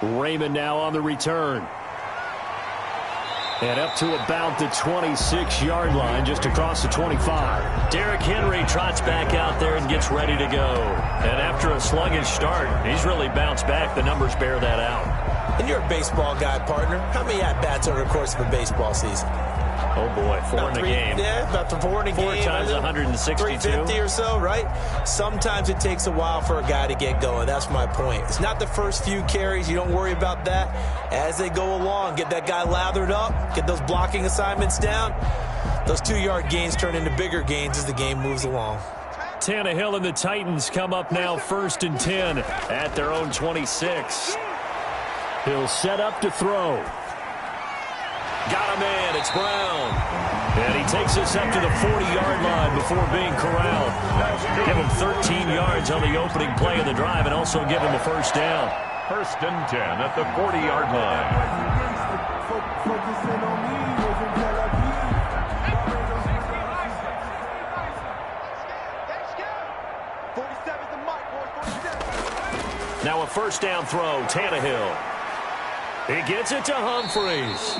Raymond now on the return. And up to about the 26-yard line, just across the 25. Derrick Henry trots back out there and gets ready to go. And after a sluggish start, he's really bounced back. The numbers bear that out. And you're a baseball guy, partner. How many at-bats over the course of a baseball season? Oh, boy, four in the game. Yeah, about 4 in a game. 4 times 162. 350 or so, right? Sometimes it takes a while for a guy to get going. That's my point. It's not the first few carries. You don't worry about that. As they go along, get that guy lathered up, get those blocking assignments down. Those 2-yard gains turn into bigger gains as the game moves along. Tannehill and the Titans come up now 1st and 10 at their own 26. He'll set up to throw. Got a man. It's Brown. And he takes us up to the 40-yard line before being corralled. Give him 13 yards on the opening play of the drive and also give him a first down. 1st and 10 at the 40-yard line. Now a first down throw, Tannehill. He gets it to Humphries.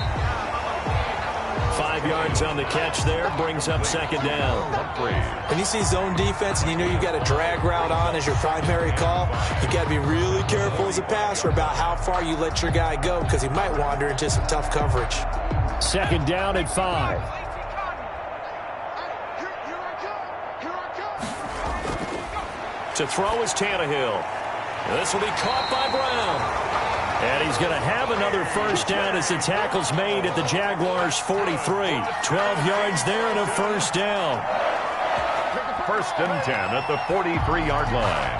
5 yards on the catch there, brings up 2nd down. When you see zone defense and you know you've got a drag route on as your primary call, you got to be really careful as a passer about how far you let your guy go because he might wander into some tough coverage. 2nd down at 5. To throw is Tannehill. This will be caught by Brown. And he's going to have another first down as the tackle's made at the Jaguars' 43. 12 yards there and a first down. 1st and 10 at the 43-yard line.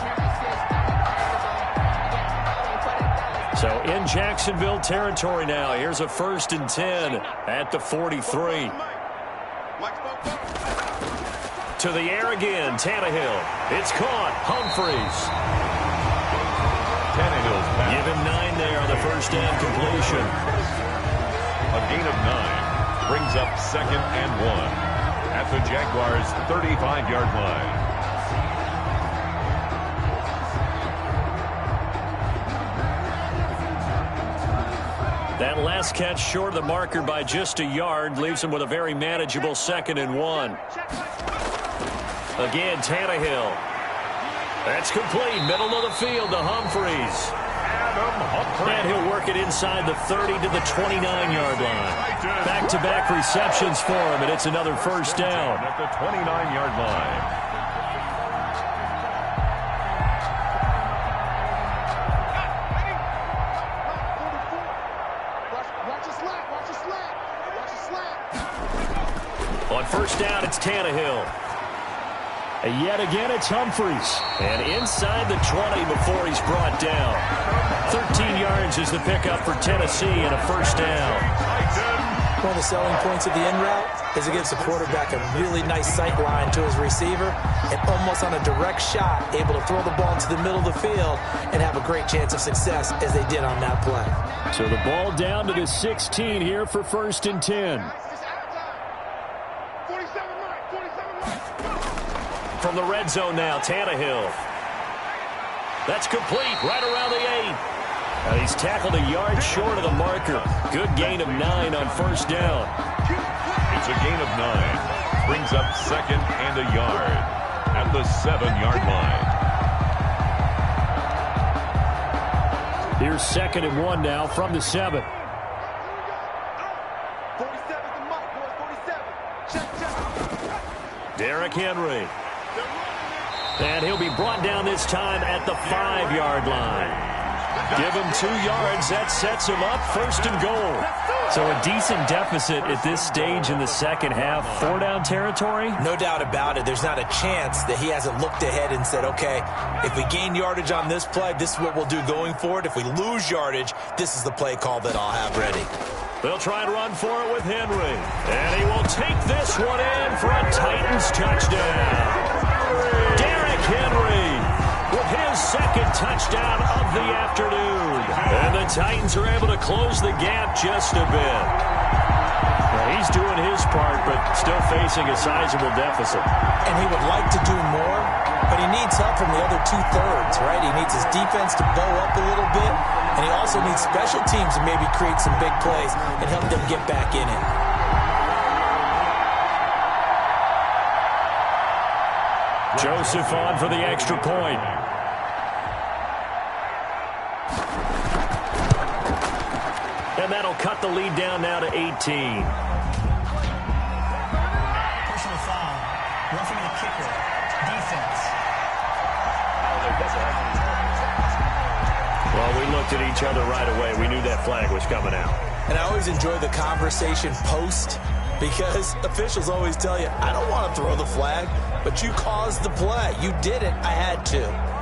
So in Jacksonville territory now. Here's a 1st and 10 at the 43. To the air again, Tannehill. It's caught. Humphries. Tannehill's pass. Give him 9 there on the first down completion. A gain of 9 brings up 2nd and 1 at the Jaguars' 35-yard line. That last catch short of the marker by just a yard leaves him with a very manageable 2nd and 1. Again, Tannehill. That's complete. Middle of the field to Humphries. And he'll work it inside the 30 to the 29-yard line. Back-to-back receptions for him, and it's another first down. At the 29-yard line. On first down, it's Tannehill. And yet again, it's Humphries. And inside the 20 before he's brought down. 13 yards is the pickup for Tennessee and a first down. One of the selling points of the in route is it gives the quarterback a really nice sight line to his receiver and almost on a direct shot able to throw the ball into the middle of the field and have a great chance of success as they did on that play. So the ball down to the 16 here for 1st and 10. From the red zone now, Tannehill. That's complete right around the 8. And he's tackled a yard short of the marker. Good gain of 9 on first down. It's a gain of 9. Brings up 2nd and a yard at the 7-yard line. Here's 2nd and 1 now from the 7. 47's the mark, boys. 47. Check. Derrick Henry. And he'll be brought down this time at the 5-yard line. Give him 2 yards. That sets him up 1st and goal. So a decent deficit at this stage in the second half. 4-down territory? No doubt about it. There's not a chance that he hasn't looked ahead and said, okay, if we gain yardage on this play, this is what we'll do going forward. If we lose yardage, this is the play call that I'll have ready. They'll try and run for it with Henry. And he will take this one in for a Titans touchdown. Derrick Henry with his 2nd touchdown of the afternoon. And the Titans are able to close the gap just a bit. Well, he's doing his part, but still facing a sizable deficit. And he would like to do more, but he needs help from the other 2/3, right? He needs his defense to bow up a little bit, and he also needs special teams to maybe create some big plays and help them get back in it. Joseph on for the extra point. And that'll cut the lead down now to 18. Roughing the kicker. Defense. Well, we looked at each other right away. We knew that flag was coming out. And I always enjoy the conversation post because officials always tell you, I don't want to throw the flag, but you caused the play. You did it. I had to.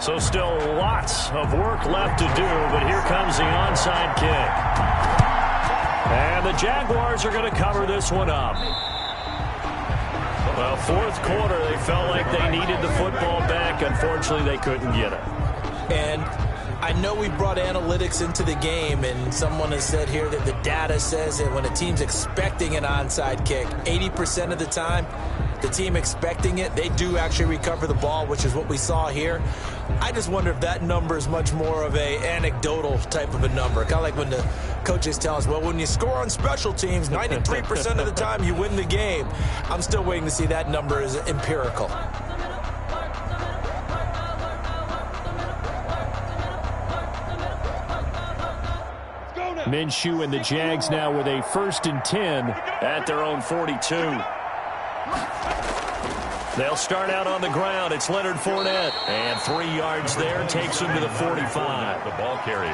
So still lots of work left to do, but here comes the onside kick. And the Jaguars are going to cover this one up. Well, fourth quarter, they felt like they needed the football back. Unfortunately, they couldn't get it. And I know we brought analytics into the game, and someone has said here that the data says that when a team's expecting an onside kick, 80% of the time, the team expecting it, they do actually recover the ball, which is what we saw here. I just wonder if that number is much more of a anecdotal type of a number. Kind of like when the coaches tell us, well, when you score on special teams, 93% of the time you win the game. I'm still waiting to see that number is empirical. Minshew and the Jags now with a 1st and 10 at their own 42. They'll start out on the ground. It's Leonard Fournette. And 3 yards there takes him to the 45. The ball carrier.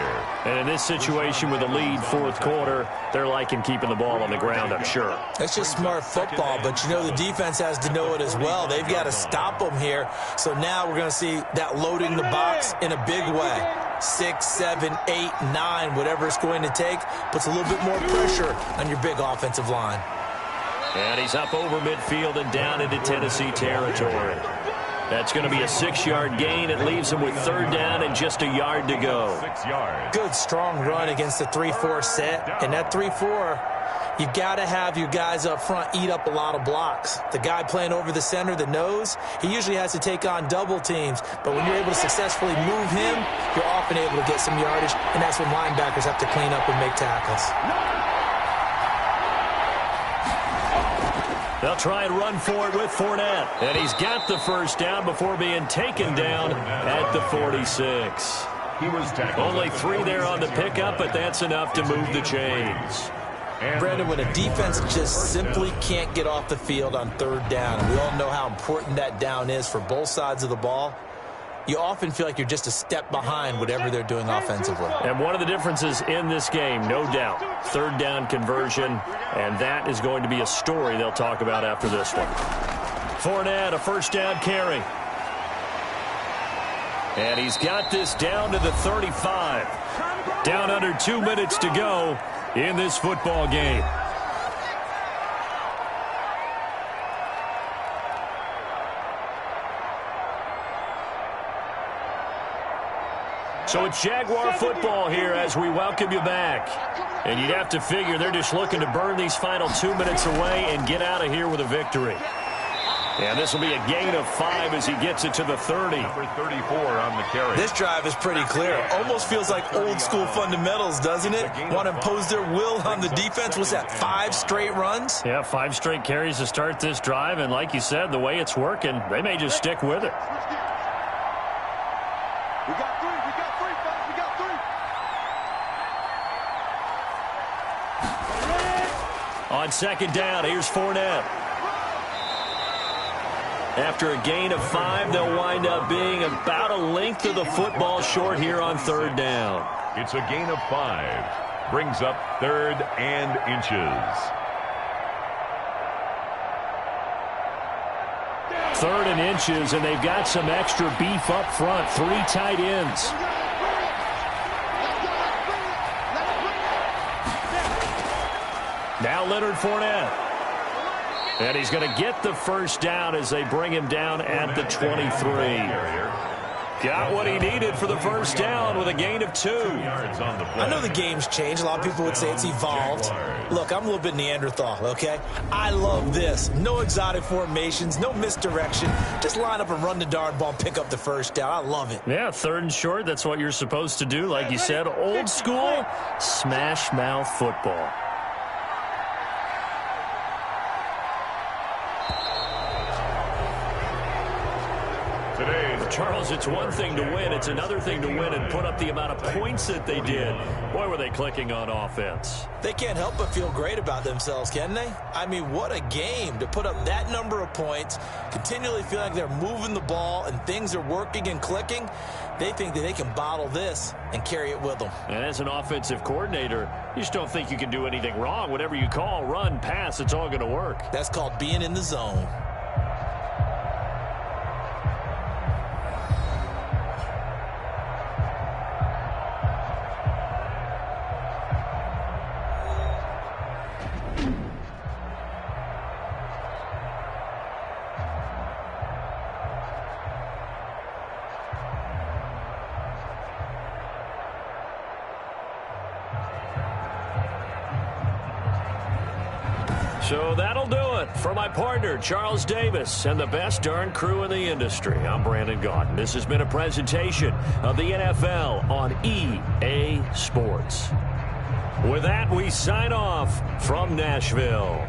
And in this situation with a lead fourth quarter, they're liking keeping the ball on the ground, I'm sure. That's just smart football, but you know the defense has to know it as well. They've got to stop them here. So now we're going to see that loading the box in a big way. 6, 7, 8, 9, whatever it's going to take, puts a little bit more pressure on your big offensive line. And he's up over midfield and down into Tennessee territory. That's going to be a 6-yard gain. It leaves him with 3rd down and just a yard to go. 6 yards. Good, strong run against the 3-4 set. And that 3-4, you've got to have your guys up front eat up a lot of blocks. The guy playing over the center, the nose, he usually has to take on double teams. But when you're able to successfully move him, you're often able to get some yardage. And that's when linebackers have to clean up and make tackles. They'll try and run for it with Fournette. And he's got the 1st down before being taken down at the 46. He was tackled. Only 3 there on the pickup, but that's enough to move the chains. Brandon, when a defense just simply can't get off the field on 3rd down, and we all know how important that down is for both sides of the ball, you often feel like you're just a step behind whatever they're doing offensively. And one of the differences in this game, no doubt, 3rd down conversion, and that is going to be a story they'll talk about after this one. Fournette, a 1st down carry. And he's got this down to the 35. Down under 2 minutes to go in this football game. So it's Jaguar football here as we welcome you back. And you'd have to figure they're just looking to burn these final 2 minutes away and get out of here with a victory. And this will be a gain of 5 as he gets it to the 30. Number 34 on the carry. This drive is pretty clear. Almost feels like old school fundamentals, doesn't it? Want to impose their will on the defense. What's that, 5 straight runs? Yeah, 5 straight carries to start this drive. And like you said, the way it's working, they may just stick with it. We got 3, fellas. We got 3. On 2nd down, here's Fournette. After a gain of 5, they'll wind up being about a length of the football short here on 3rd down. It's a gain of 5. Brings up 3rd and inches. 3rd and inches, and they've got some extra beef up front. 3 tight ends. Now Leonard Fournette. And he's going to get the 1st down as they bring him down at the 23. Got what he needed for the first down with a gain of 2. 2 yards on the play. I know the game's changed. A lot of people would say it's evolved. Look, I'm a little bit Neanderthal, okay? I love this. No exotic formations, no misdirection. Just line up and run the darn ball, pick up the first down. I love it. Yeah, 3rd and short. That's what you're supposed to do. Like you said, old school smash mouth football. Charles, it's one thing to win. It's another thing to win and put up the amount of points that they did. Boy, were they clicking on offense. They can't help but feel great about themselves, can they? I mean, what a game to put up that number of points, continually feel like they're moving the ball and things are working and clicking. They think that they can bottle this and carry it with them. And as an offensive coordinator, you just don't think you can do anything wrong. Whatever you call, run, pass, it's all going to work. That's called being in the zone. So that'll do it for my partner, Charles Davis, and the best darn crew in the industry. I'm Brandon Gaudin. This has been a presentation of the NFL on EA Sports. With that, we sign off from Nashville.